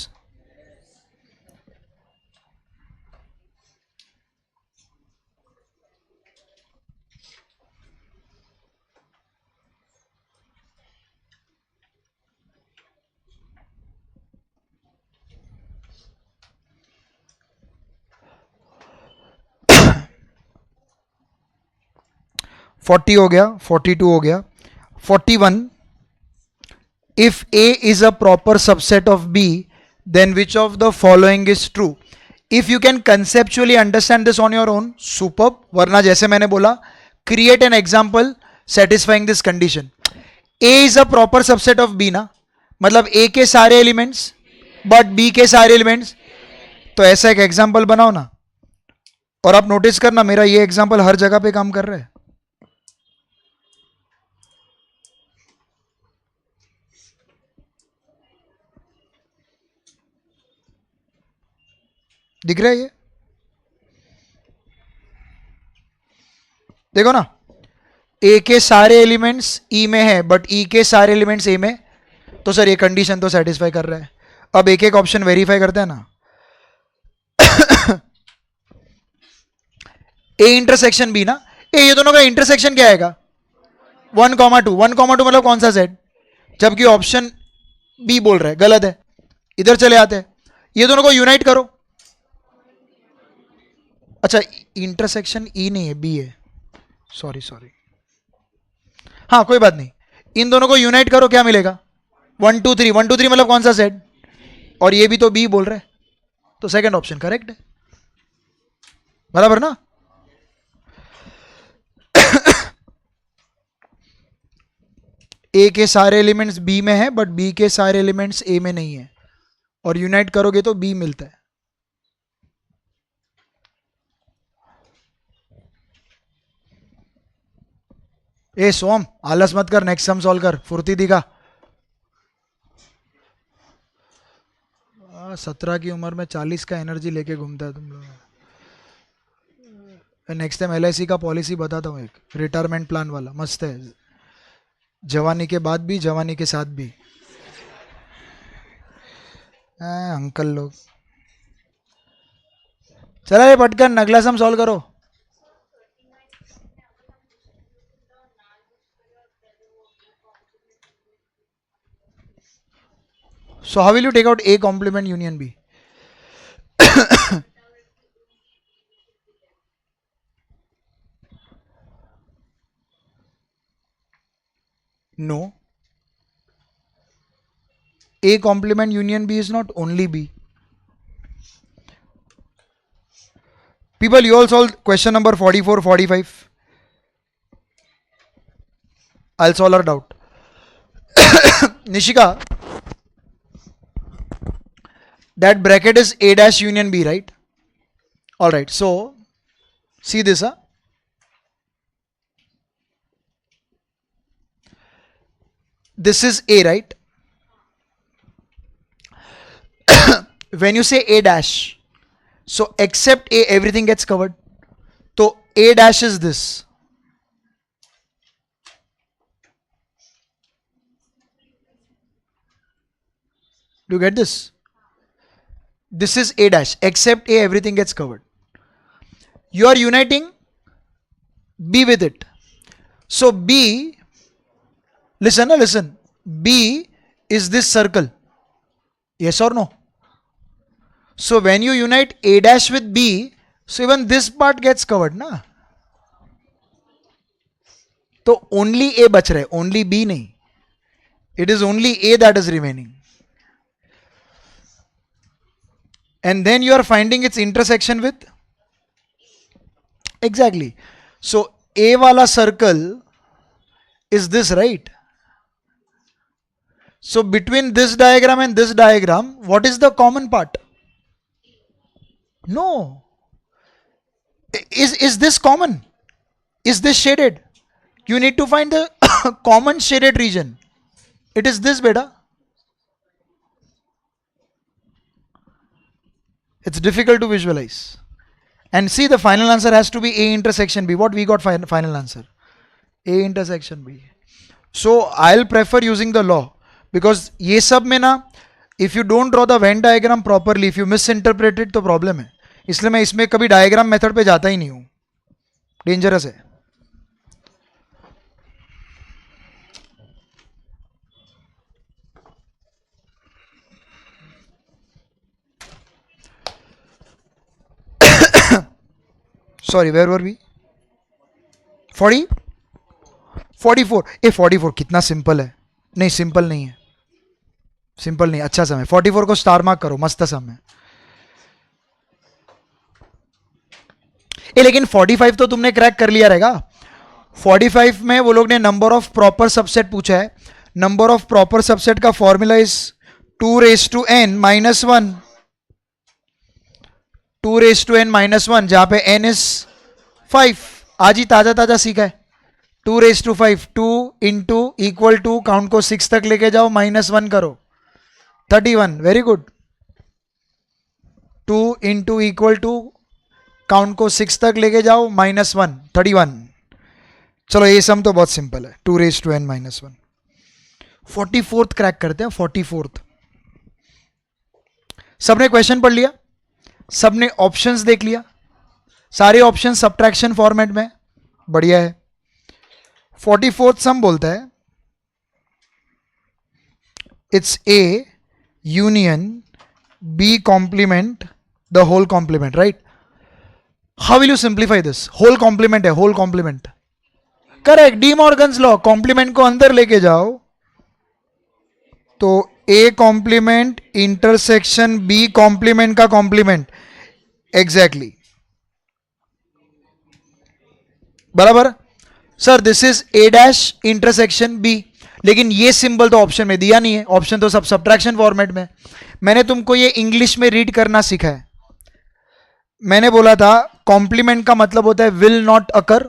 Forty हो गया, 42 हो गया. 41. If A is a proper subset of B, then which of the following is true? If you can conceptually understand this on your own, superb. वरना जैसे मैंने बोला, create an example satisfying this condition. A is a proper subset of B ना, मतलब ए के सारे elements but B के सारे एलिमेंट्स. तो ऐसा एक एग्जाम्पल बनाओ ना. और आप नोटिस करना, मेरा ये एग्जाम्पल हर जगह पे काम कर रहा है. दिख रहा है ये? देखो ना, ए के सारे एलिमेंट्स ई में है बट ई के सारे एलिमेंट्स ए में. तो सर ये कंडीशन तो सेटिस्फाई कर रहा है. अब एक एक ऑप्शन वेरीफाई करते हैं ना. ए इंटरसेक्शन बी ना, ये दोनों का इंटरसेक्शन क्या आएगा? 1,2. 1,2 मतलब कौन सा सेट? जबकि ऑप्शन बी बोल रहा है गलत है. इधर चले आते हैं, ये दोनों को यूनाइट करो. अच्छा, इंटरसेक्शन ई नहीं है, बी है. सॉरी. हाँ कोई बात नहीं, इन दोनों को यूनाइट करो, क्या मिलेगा? 1 2 3 मतलब कौन सा सेट, और ये भी तो बी बोल रहे हैं, तो सेकंड ऑप्शन करेक्ट है, बराबर ना। ए के सारे एलिमेंट्स बी में है बट बी के सारे एलिमेंट्स ए में नहीं है, और यूनाइट करोगे तो बी मिलता है। ए सोम आलस मत कर, नेक्स्ट सम सॉल्व कर, फुर्ती दिखा। 17 की उम्र में 40 का एनर्जी लेके घूमता है तुम लोग। नेक्स्ट टाइम LIC का पॉलिसी बताता हूँ, एक रिटायरमेंट प्लान वाला मस्त है, जवानी के बाद भी जवानी के साथ भी। अंकल लोग, चला रे पटकन अगला सम सॉल्व करो। So how will you take out A complement union B? No. A complement union B is not only B. People, you all solve question number 44, 45. I'll solve our doubt. Nishika, that bracket is A dash union B, right? All right. So, see this, huh? This is A, right? When you say A dash, so except A, everything gets covered. So A dash is this. Do you get this? This is A dash. Except A, everything gets covered. You are uniting B with it. So B, listen, listen. B is this circle. Yes or no? So when you unite A dash with B, so even this part gets covered, na? तो only A बच रहा है, only B नहीं. It is only A that is remaining. And then you are finding its intersection with, exactly. So A wala circle is this, right? So between this diagram and this diagram, what is the common part? No. Is this common? Is this shaded? You need to find the common shaded region. It is this, beta. It's difficult to visualize. And see, the final answer has to be A intersection B. What we got final answer? A intersection B. So I'll prefer using the law, because ये सब में ना, if you don't draw the Venn diagram properly, if you misinterpret it, तो problem है. इसलिए मैं इसमें कभी डायग्राम मेथड पे जाता ही नहीं हूँ, डेंजरस है. Sorry, where were we? 44. A 44 कितना सिंपल है. नहीं, सिंपल नहीं है, सिंपल नहीं. अच्छा सम है. 44 को स्टार मार्क करो, मस्त सम है. ए लेकिन 45 तो तुमने क्रैक कर लिया रहेगा. 45 में वो लोग ने नंबर ऑफ प्रॉपर सबसेट पूछा है. नंबर ऑफ प्रॉपर सबसेट का formula is 2 raised to n minus 1. 2 raised to n minus 1, जहां पे n is 5. आज ही ताजा ताजा सीखा है. 2 raised to 5, 2 into equal to, count को 6 तक लेके जाओ, -1 करो, 31. Very good. 2 into equal to, count को 6 तक लेके जाओ, -1, 31. चलो ये सम तो बहुत सिंपल है. 2 raised to n minus 1. 44th crack करते हैं. 44th सबने क्वेश्चन पढ़ लिया, सबने ऑप्शंस देख लिया, सारे ऑप्शन सब्ट्रैक्शन फॉर्मेट में, बढ़िया है. 44th सम बोलता है it's A union B complement the whole complement, right? How will you simplify this? Whole complement है, whole complement. Correct, de Morgan's law. Complement को अंदर लेके जाओ, तो A complement intersection B complement का कॉम्प्लीमेंट, एग्जैक्टली बराबर। Sir this is A dash intersection B, लेकिन ये सिंबल तो ऑप्शन में दिया नहीं है, ऑप्शन तो सब सब्ट्रैक्शन फॉर्मेट में। मैंने तुमको ये इंग्लिश में रीड करना सीखा है। मैंने बोला था कॉम्प्लीमेंट का मतलब होता है विल नॉट अकर,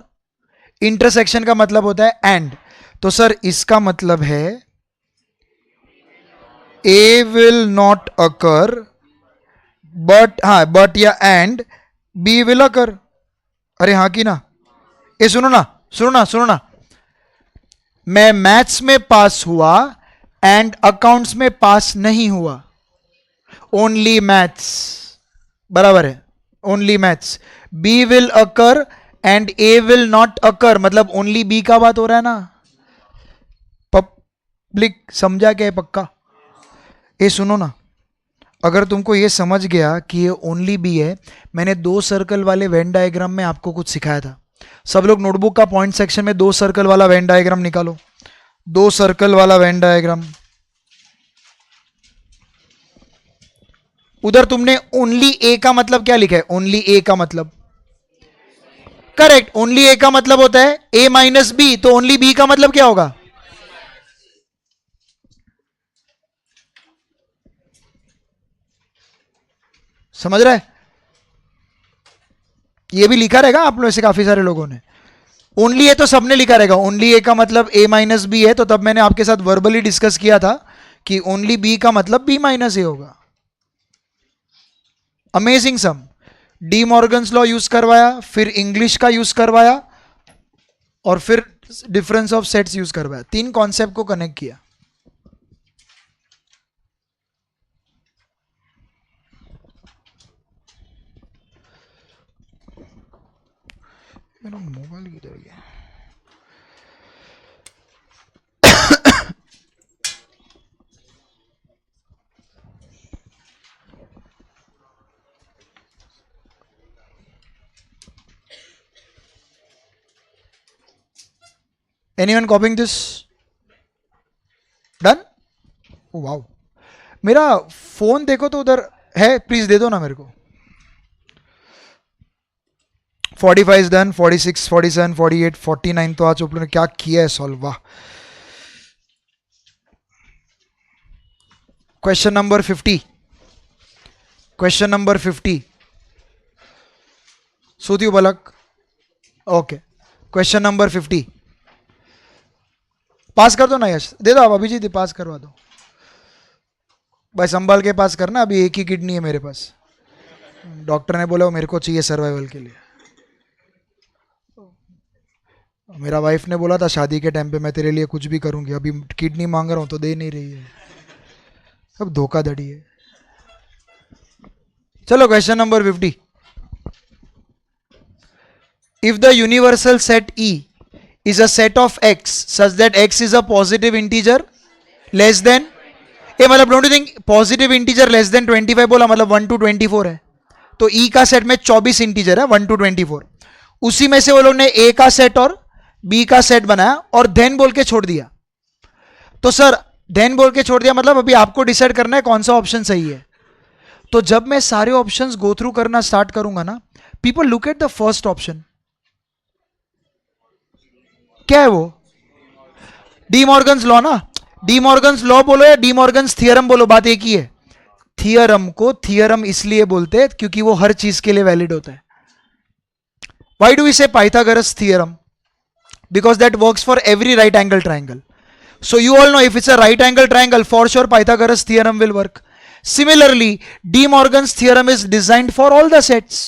इंटरसेक्शन का मतलब होता है एंड। तो सर इसका मतलब है ए विल नॉट अकर बट, हाँ बट या एंड बी विल अकर। अरे हाँ की ना, ये सुनो ना सुनो ना सुनो ना, मैं मैथ्स में पास हुआ एंड अकाउंट्स में पास नहीं हुआ, ओनली मैथ्स, बराबर है, only maths. B will occur and A will not occur, मतलब ओनली बी का बात हो रहा है ना। पब्लिक समझा क्या है पक्का? ये सुनो ना, अगर तुमको ये समझ गया कि ये ओनली बी है, मैंने 2 सर्कल वाले वेन डायग्राम में आपको कुछ सिखाया था। सब लोग नोटबुक का पॉइंट सेक्शन में 2 सर्कल वाला वेन डायग्राम निकालो, 2 सर्कल वाला वेन डायग्राम। उधर तुमने ओनली ए का मतलब क्या लिखा है? ओनली ए का मतलब, करेक्ट, ओनली ए का मतलब होता है ए माइनस बी, तो ओनली बी का मतलब क्या होगा? समझ रहा है? ये भी लिखा रहेगा आप लोग से, काफी सारे लोगों ने। ओनली ए तो सबने लिखा रहेगा, ओनली ए का मतलब ए माइनस बी है, तो तब मैंने आपके साथ वर्बली डिस्कस किया था कि ओनली बी का मतलब बी माइनस ए होगा। अमेजिंग सम, डी मॉर्गन्स लॉ यूज करवाया, फिर इंग्लिश का यूज करवाया, और फिर डिफरेंस ऑफ सेट्स यूज करवाया। 3 कॉन्सेप्ट को कनेक्ट किया। मेरा मोबाइल किधर गया? Anyone copying this? Done? Wow, मेरा फोन देखो तो उधर है, प्लीज दे दो ना मेरे को। 45 इज डन, 46, 47, 48, 49, तो आज उपलो ने क्या किया है सॉल्व, वाह। क्वेश्चन नंबर 50, क्वेश्चन नंबर 50, सूती बलक, ओके। क्वेश्चन नंबर 50 पास कर दो ना यश, दे दो आप अभिजीत, पास करवा दो भाई, संभाल के पास करना, अभी एक ही किडनी है मेरे पास, डॉक्टर ने बोला वो मेरे को चाहिए सर्वाइवल के लिए। मेरा वाइफ ने बोला था शादी के टाइम पे मैं तेरे लिए कुछ भी करूंगी, अभी किडनी मांग रहा हूं तो दे नहीं रही है, सब धोखाधड़ी है। चलो question number 50, if the universal set E is a set of x such that x is a positive integer less than, ये मतलब don't you think positive integer less than 25 बोला मतलब 1 to 24 है, तो E का सेट में 24 integer है 1 to 24, उसी में से वो लोग ने A का सेट और B का सेट बनाया और देन बोल के छोड़ दिया। तो सर देन बोल के छोड़ दिया मतलब अभी आपको डिसाइड करना है कौन सा ऑप्शन सही है। तो जब मैं सारे ऑप्शंस गो थ्रू करना स्टार्ट करूंगा ना, people look at the first option, क्या है वो? डी मॉर्गन्स लॉ ना, डी मॉर्गन्स लॉ बोलो या डी मॉर्गन्स थियरम बोलो, बात एक ही है। थियरम को थियरम इसलिए बोलते हैं क्योंकि वो हर चीज के लिए वैलिड होता है। व्हाई डू वी से Pythagoras theorem? Because that works for every right angle triangle, so you all know if it's a right angle triangle for sure Pythagoras theorem will work. Similarly De Morgan's theorem is designed for all the sets.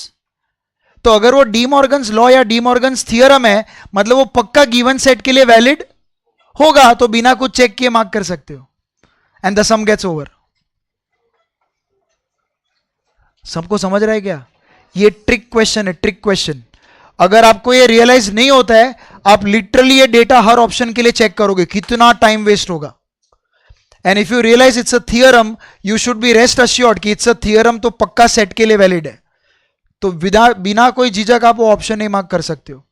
तो अगर वो D Morgan's law या D Morgan's theorem है मतलब वो पक्का given set के लिए वैलिड होगा, तो बिना कुछ चेक किए मार्क कर सकते हो and the sum gets over. सबको समझ रहा है क्या? ये ट्रिक क्वेश्चन है, ट्रिक क्वेश्चन। अगर आपको ये रियलाइज नहीं होता है, आप लिटरली ये डेटा हर ऑप्शन के लिए चेक करोगे, कितना टाइम वेस्ट होगा। And if you realize it's a theorem, you should be rest assured कि इट्स अ थियरम, तो पक्का सेट के लिए वैलिड है, तो बिना कोई झिझक आप वो ऑप्शन नहीं मार्क कर सकते हो।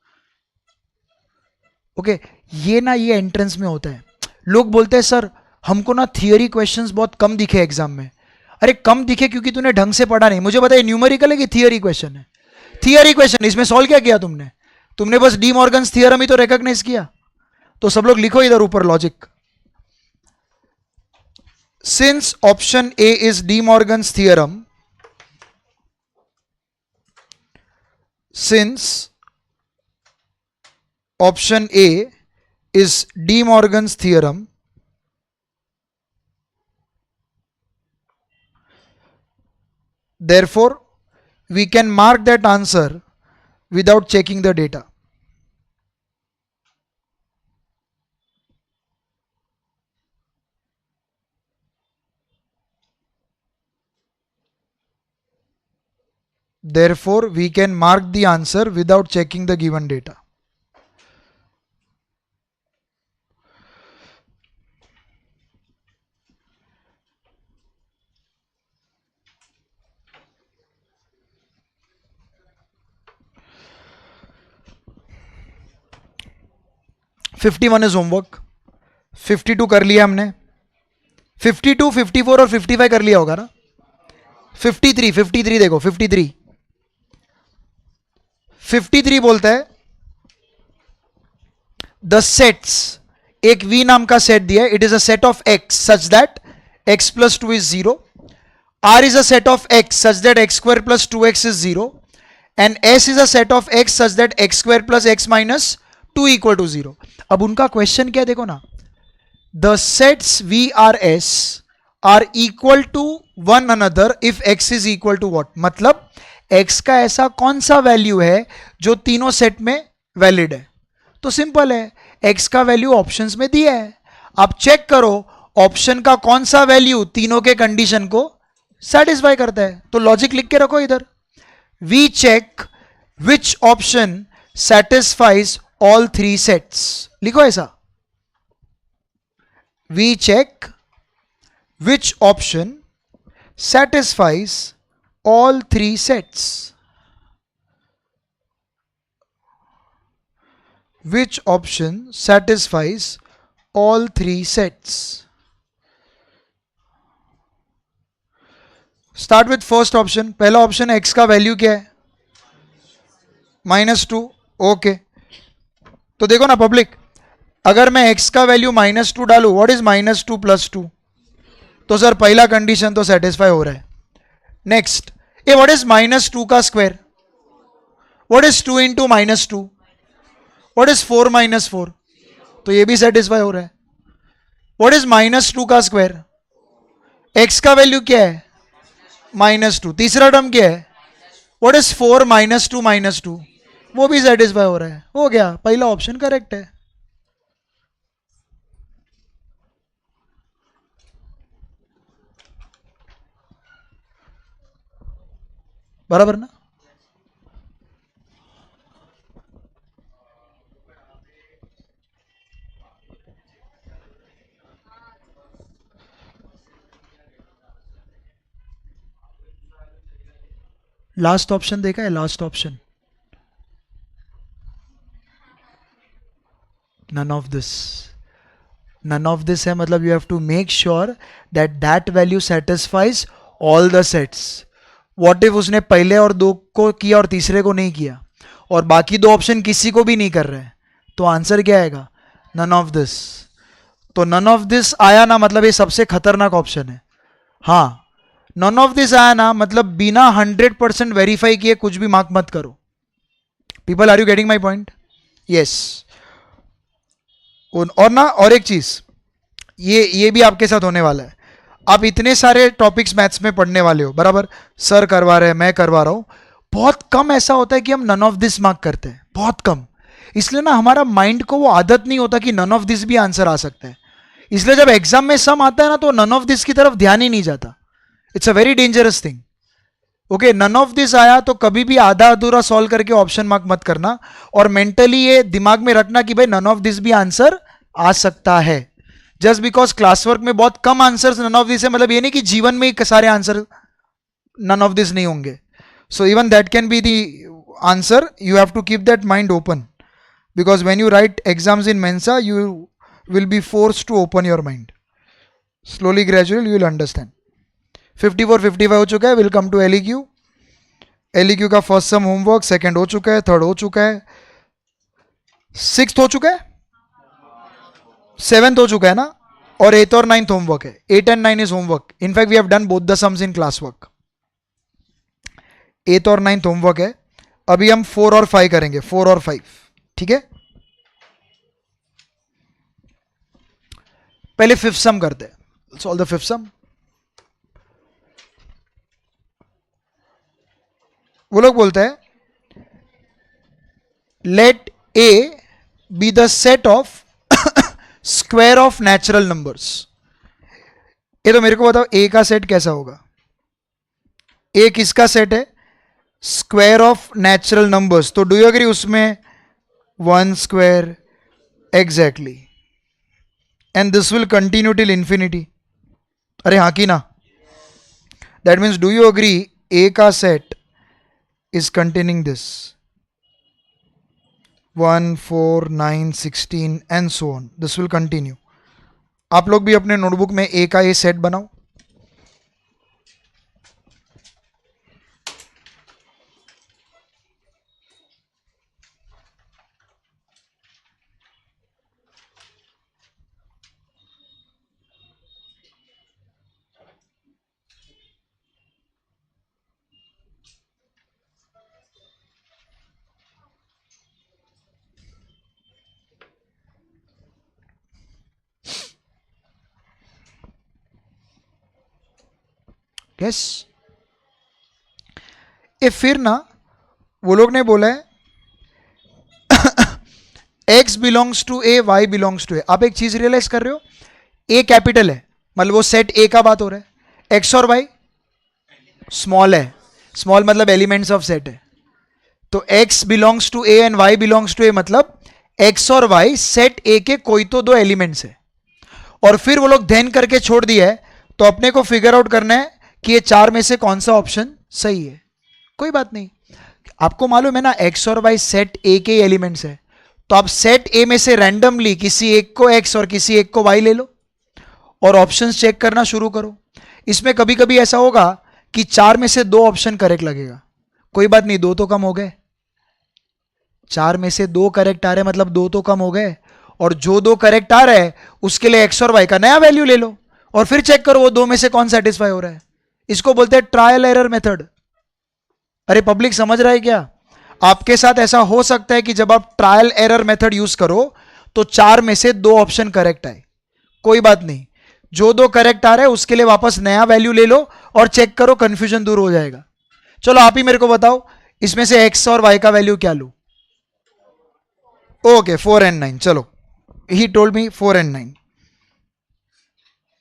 ओके ये ना, ये एंट्रेंस में होता है। लोग बोलते हैं सर हमको ना थियरी क्वेश्चंस बहुत कम दिखे एग्जाम में. अरे कम दिखे क्योंकि तूने ढंग से पढ़ा नहीं. मुझे बताइए न्यूमेरिकल है कि थियरी क्वेश्चन है? Theory question. इसमें सॉल्व क्या किया तुमने? तुमने बस डी मॉर्गन्स थियरम ही तो रिकॉग्नाइज किया. तो सब लोग लिखो इधर ऊपर logic. Since option A is D Morgan's theorem, since option A is De Morgan's theorem, therefore we can mark that answer without checking the data. Therefore we can mark the answer without checking the given data. (51) is homework. 52 कर लिया हमने. 52, 54 और 55 कर लिया होगा ना. 53 देखो. 53 बोलता है द सेट्स, एक V नाम का सेट दिया है. It is a set of X such that X plus 2 is 0. R is a set of X such that X square plus 2X is 0. And S is a set of X such that X square plus X minus 2 equal to 0. अब उनका question क्या देखो ना. The sets V R S are equal to one another if X is equal to what? मतलब X का ऐसा कौन सा वैल्यू है जो तीनों सेट में वैलिड है? तो सिंपल है, X का वैल्यू ऑप्शंस में दिया है. आप चेक करो ऑप्शन का कौन सा वैल्यू तीनों के कंडीशन को सेटिस्फाई करता है. तो लॉजिक लिख के रखो इधर. We check which option satisfies all three sets. लिखो ऐसा. We check which option satisfies all three sets. Which option satisfies all three sets? Start with first option. पहला ऑप्शन x का वैल्यू क्या है? -2. ओके. तो देखो ना पब्लिक, अगर मैं x का वैल्यू -2 डालू, व्हाट इज -2 + 2? तो सर पहला कंडीशन तो सेटिस्फाई हो रहा है. नेक्स्ट, ए व्हाट इज -2 का square? What is 2 into -2? What is 4 - 4? तो ये भी सेटिस्फाई हो रहा है. व्हाट इज -2 का स्क्वायर? x का वैल्यू क्या है? -2. तीसरा टर्म क्या है? What is 4 - 2 - 2? वो भी सेटिस्फाई हो रहा है. हो गया, पहला ऑप्शन करेक्ट है. बराबर ना. लास्ट ऑप्शन देखा है? Last option none of this. None of this है मतलब you have to make sure that that value satisfies all the sets. What if उसने पहले और दो को किया और तीसरे को नहीं किया, और बाकी दो ऑप्शन किसी को भी नहीं कर रहे हैं, तो आंसर क्या आएगा? None of this. तो नन ऑफ दिस आया ना, मतलब ये सबसे खतरनाक ऑप्शन है. हाँ, नन ऑफ दिस आया ना मतलब बिना 100% वेरीफाई किए कुछ भी मार्क मत करो. People, are you getting my point? Yes. और ना, और एक चीज, ये भी आपके साथ होने वाला है. आप इतने सारे टॉपिक्स मैथ्स में पढ़ने वाले हो, बराबर. सर करवा रहे हैं, मैं करवा रहा हूं. बहुत कम ऐसा होता है कि हम नन ऑफ दिस मार्क करते हैं, बहुत कम. इसलिए ना हमारा माइंड को वो आदत नहीं होता कि नन ऑफ दिस भी आंसर आ सकता है. इसलिए जब एग्जाम में सम आता है ना, तो नन ऑफ दिस की तरफ ध्यान ही नहीं जाता. It's a very dangerous thing. Okay, none of this आया तो कभी भी आधा अधूरा सॉल्व करके ऑप्शन मार्क मत करना, और मेंटली ये दिमाग में रखना कि भाई नन ऑफ दिस भी आंसर आ सकता है. जस्ट बिकॉज क्लास वर्क में बहुत कम आंसर्स नन ऑफ दिस है, मतलब ये नहीं कि जीवन में सारे आंसर नन ऑफ दिस नहीं होंगे. So even that can be the answer. You have to keep that mind open, because when you write exams in Mensa, you will be forced to open your mind. Slowly gradual you will understand. 54 55 हो चुका है. Will come to एलईक्यू. एलईक्यू का first सम homework, second हो चुका है, third हो चुका है, सिक्स्थ हो चुका है, सेवेंथ हो चुका है ना, और एथ और नाइन्थ होमवर्क है. 8 and 9 is homework. In fact we have done both the sums in class work. 8 और 9 होमवर्क है. अभी हम 4 और 5 करेंगे. 4 और 5. ठीक है, पहले फिफ्थ सम करते हैं. Solve the fifth sum. वो लोग बोलते हैं let A be the set of square of natural numbers. ये तो मेरे को बताओ ए का सेट कैसा होगा. ए किसका सेट है? Square of natural numbers. तो डू यू एग्री उसमें 1 square exactly, and this will continue till infinity. अरे हाँ की ना. That means do you agree A का set is containing this 1 4 9 16 and so on. This will continue. आप लोग भी अपने नोटबुक में ए का ये सेट बनाओ. यस. ये फिर ना वो लोग ने बोला है x belongs to A, y belongs to A. आप एक चीज रियलाइज कर रहे हो, a कैपिटल है, मतलब वो सेट a का बात हो रहा है. x और y स्मॉल है. स्मॉल मतलब एलिमेंट्स ऑफ सेट है. तो x belongs to a and y belongs to a मतलब x और y सेट a के कोई तो दो एलिमेंट्स है. और फिर वो लोग ध्यान करके छोड़ दिया है. तो अपने को फिगर आउट करना है कि ये चार में से कौन सा ऑप्शन सही है. कोई बात नहीं, आपको मालूम है ना x और y सेट a के एलिमेंट्स है. तो आप सेट a में से रैंडमली किसी एक को x और किसी एक को y ले लो और ऑप्शंस चेक करना शुरू करो. इसमें कभी कभी ऐसा होगा कि चार में से दो ऑप्शन करेक्ट लगेगा. कोई बात नहीं, दो तो कम हो गए. चार में से दो करेक्ट आ रहे मतलब दो तो कम हो गए. और जो दो करेक्ट आ रहे हैं उसके लिए x और y का नया वैल्यू ले लो और फिर चेक करो वो दो में से कौन सेटिस्फाई हो रहा है. इसको बोलते हैं ट्रायल एरर मेथड. अरे पब्लिक समझ रहा है क्या? आपके साथ ऐसा हो सकता है कि जब आप ट्रायल एरर मेथड यूज करो तो चार में से दो ऑप्शन करेक्ट आए. कोई बात नहीं, जो दो करेक्ट आ रहे हैं उसके लिए वापस नया वैल्यू ले लो और चेक करो, कंफ्यूजन दूर हो जाएगा. चलो आप ही मेरे को बताओ इसमें से एक्स और वाई का वैल्यू क्या लूं. Okay 4 and 9. चलो ही टोल्ड मी 4 and 9.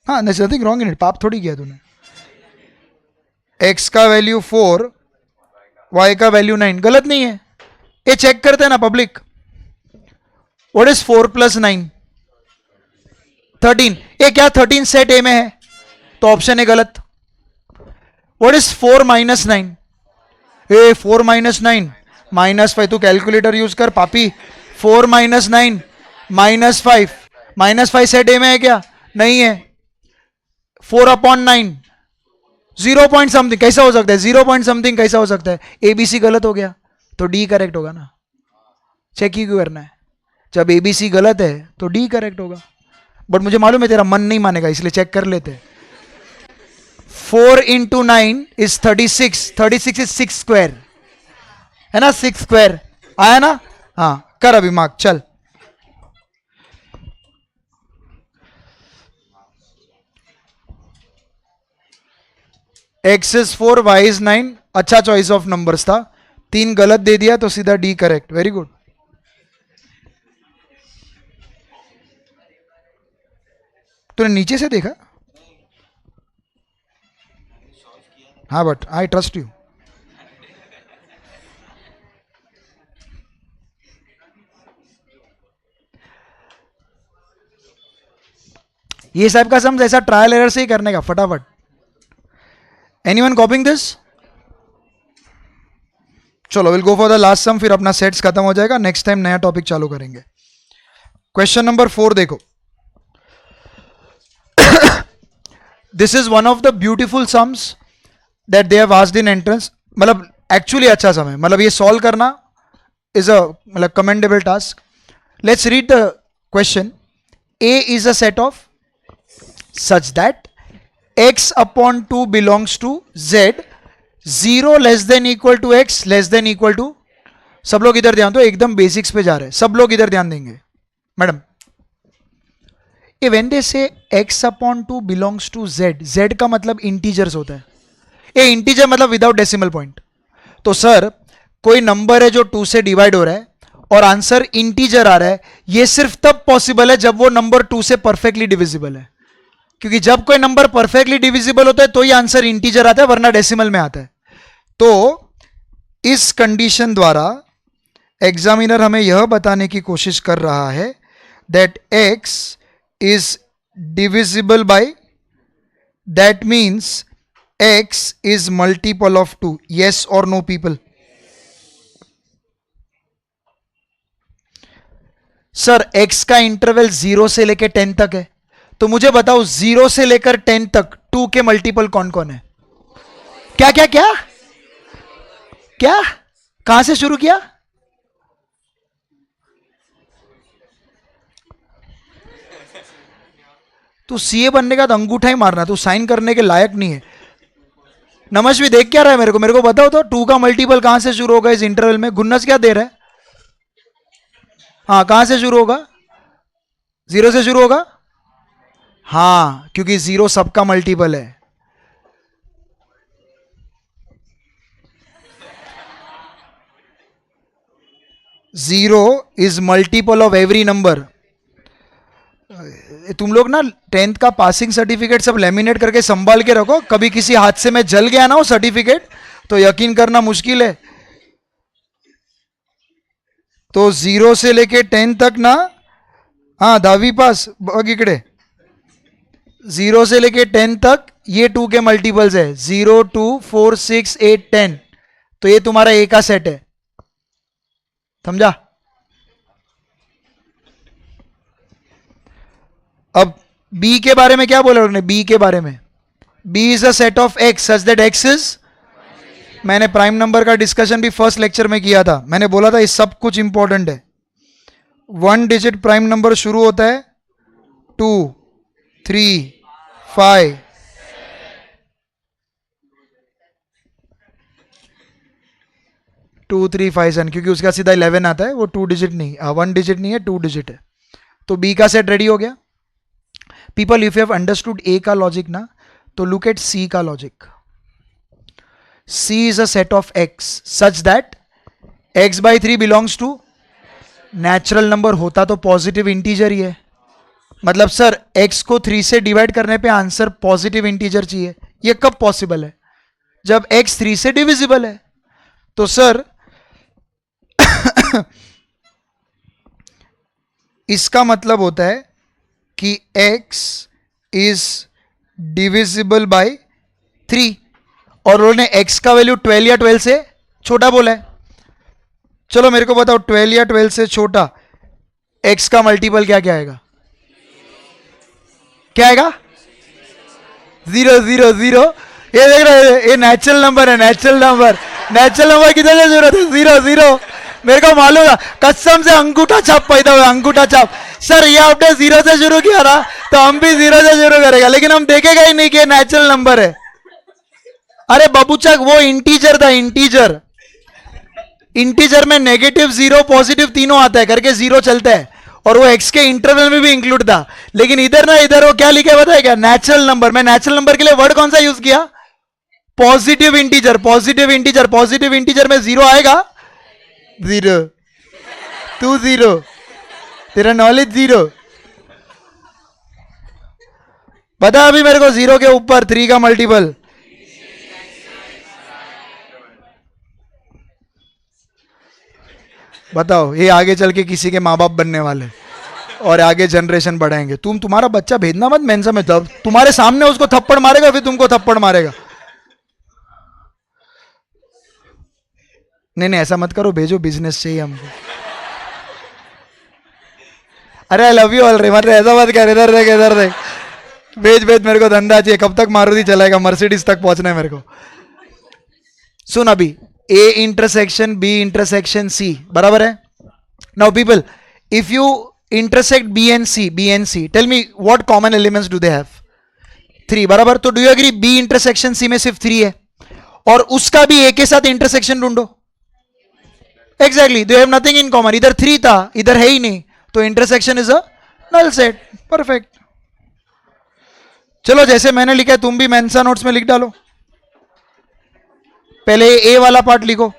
हाँ there's nothing wrong in it. पाप थोड़ी किया तूने. x का वैल्यू 4, y का वैल्यू 9 गलत नहीं है. ये चेक करते हैं ना पब्लिक. What is 4 + 9? 13. ये क्या 13 सेट ए में है? तो ऑप्शन है गलत. What is 4 - 9? ए 4 - 9 -5. तू कैलकुलेटर यूज कर पापी. 4 - 9 -5. -5 सेट ए में है क्या? नहीं है. 4/9 0 पॉइंट समथिंग कैसा हो सकता है? 0 पॉइंट समथिंग कैसा हो सकता है? एबीसी गलत हो गया तो डी करेक्ट होगा ना. चेक ही क्यों करना है? जब एबीसी गलत है तो डी करेक्ट होगा. बट मुझे मालूम है तेरा मन नहीं मानेगा इसलिए चेक कर लेते हैं. 4 × 9 इज 36. 36 इज 6 स्क्वायर है ना. 6 स्क्वायर आया ना. हाँ कर अभी मार्क. चल x is 4, y is 9. अच्छा चॉइस ऑफ नंबर्स था. 3 गलत दे दिया तो सीधा डी करेक्ट. Very good. तूने नीचे से देखा? हाँ बट आई ट्रस्ट यू. ये साहब का सम ऐसा ट्रायल एरर से ही करने का फटाफट. Anyone copying this? चलो will go for the last sum, फिर अपना सेट्स खत्म हो जाएगा. नेक्स्ट टाइम नया टॉपिक चालू करेंगे. क्वेश्चन नंबर 4 देखो. This is one of the beautiful sums that they have asked in entrance. मतलब एक्चुअली अच्छा सम है, मतलब ये सॉल्व करना इज अ मतलब commendable task. Let's read the question. A is a set of such that x upon 2 belongs to z, 0 less than equal to x less than equal to. सब लोग इधर ध्यान दो, एकदम बेसिक्स पे जा रहे हैं, सब लोग इधर ध्यान देंगे. मैडम, ये when they say x upon 2 belongs to z, z का मतलब इंटीजर्स होता है. ये इंटीजर मतलब विदाउट डेसिमल पॉइंट. तो सर कोई नंबर है जो 2 से डिवाइड हो रहा है और आंसर इंटीजर आ रहा है, ये सिर्फ तब पॉसिबल है जब वो नंबर 2 से परफेक्टली डिविजिबल है. क्योंकि जब कोई नंबर परफेक्टली डिविजिबल होता है तो ये आंसर इंटीजर आता है, वरना डेसिमल में आता है. तो इस कंडीशन द्वारा एग्जामिनर हमें यह बताने की कोशिश कर रहा है that x is divisible by, that means x is multiple of 2. Yes और नो पीपल? सर x का इंटरवल 0 से लेकर 10 तक है, तो मुझे बताओ 0 से लेकर 10 तक 2 के मल्टीपल कौन कौन है? क्या क्या क्या क्या? कहां से शुरू किया? तू सीए बनने का तो अंगूठा ही मारना, तू साइन करने के लायक नहीं है. नमश भी देख क्या रहा है मेरे को बताओ तो 2 का मल्टीपल कहां से शुरू होगा इस इंटरवल में? गुन्नस क्या दे रहा है? हाँ, कहां से शुरू होगा? 0 से शुरू होगा. हाँ, क्योंकि 0 सबका मल्टीपल है. Zero is multiple of every number. तुम लोग ना 10th का पासिंग सर्टिफिकेट सब लेमिनेट करके संभाल के रखो, कभी किसी हादसे में जल गया ना वो सर्टिफिकेट तो यकीन करना मुश्किल है. तो 0 से लेके 10 तक ना, हाँ 10वीं पास बघ इकडे, 0 से लेके 10 तक ये 2 के मल्टीपल्स है. 0 2 4 6 8 10. तो ये तुम्हारा ए का सेट है, समझा? अब बी के बारे में क्या बोला उन्होंने? बी के बारे में, B is a set of x such that x is, मैंने प्राइम नंबर का डिस्कशन भी फर्स्ट लेक्चर में किया था. मैंने बोला था ये सब कुछ इंपॉर्टेंट है. 1 डिजिट प्राइम नंबर शुरू होता है 2 3 5 2 3 5 7, क्योंकि उसका सीधा 11 आता है, वो 2 डिजिट नहीं, 1 डिजिट नहीं है, 2 डिजिट है. तो बी का सेट रेडी हो गया. People if you have understood A का लॉजिक ना, तो लुक एट सी का logic. C is a set of x such that x by 3 belongs to natural number. होता तो पॉजिटिव इंटीजर ही है. मतलब सर x को 3 से डिवाइड करने पे आंसर पॉजिटिव इंटीजर चाहिए. ये कब पॉसिबल है? जब x 3 से डिविजिबल है. तो सर इसका मतलब होता है कि x इज डिविजिबल बाय 3 और उन्होंने x का वैल्यू 12 या 12 से छोटा बोला है. चलो मेरे को बताओ 12 या 12 से छोटा x का मल्टीपल क्या क्या आएगा? क्या आएगा? 0 0 0. ये देख रहे हैं, ये नेचुरल नंबर है. नेचुरल नंबर किधर से जरूरत है? 0 0. मेरे को मालूम है, कसम से अंगूठा छाप पैदा हुआ, अंगूठा छाप. सर ये आपने 0 से शुरू किया ना, तो हम भी 0 से शुरू करेगा, लेकिन हम देखेगा ही नहीं कि नेचुरल नंबर है. अरे बाबूचक, वो इंटीजर था, इंटीजर में नेगेटिव 0 पॉजिटिव तीनों आता है करके 0 चलता है, और वो x के इंटरवल में भी इंक्लूड था. लेकिन इधर वो क्या लिखा है बताएगा? Natural number. मैं नेचुरल नंबर के लिए वर्ड कौन सा यूज किया? Positive integer. पॉजिटिव इंटीजर में 0 आएगा. 0 2 0. तेरा नॉलेज 0. बता अभी मेरे को 0 के ऊपर 3 का मल्टीपल. बताओ, ये आगे चल के किसी के माँ बाप बनने वाले और आगे जनरेशन बढ़ाएंगे. तुम्हारा बच्चा भेजना मत मेंसा में, तब तुम्हारे सामने उसको थप्पड़ मारेगा, फिर तुमको थप्पड़ मारेगा. नहीं ऐसा मत करो, भेजो, बिजनेस चाहिए हमको. अरे आई लव यू ऑल रे, मतलब ऐसा मत कर. इधर देख. भेज भेज, मेरे को धंधा चाहिए. कब तक मारुति चलाएगा? मर्सिडीज तक पहुंचना है मेरे को. सुन अभी, A intersection B intersection C बराबर है. Now people, if you intersect B and C, tell me what common elements do they have? 3 बराबर. तो do you agree B intersection C में सिर्फ 3 है, और उसका भी ए के साथ इंटरसेक्शन ढूंढो. Exactly, they have nothing in common. इधर 3 था, इधर है ही नहीं, तो intersection is a null set. Perfect. चलो जैसे मैंने लिखा है तुम भी मेंसा नोट्स में लिख डालो. पहले ए वाला पार्ट लिखो.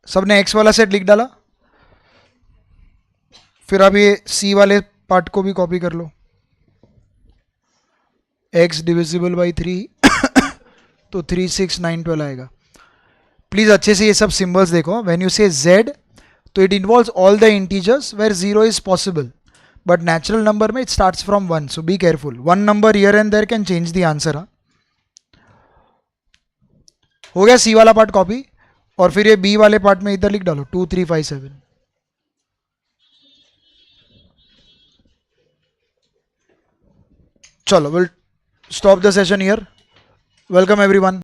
सबने एक्स वाला सेट लिख डाला. फिर अब ये सी वाले पार्ट को भी कॉपी कर लो. एक्स डिविजिबल बाई 3 तो 3 6 9 12 आएगा. प्लीज अच्छे से ये सब सिंबल्स देखो. व्हेन यू से जेड, तो it involves all the integers where 0 is possible, but natural number में it starts from 1, so be careful. 1 number here and there can change the answer. हो गया सी वाला पार्ट कॉपी. और फिर ये B वाले part में इधर लिख डालो 2 3 5 7. चलो, will stop the session here. Welcome everyone.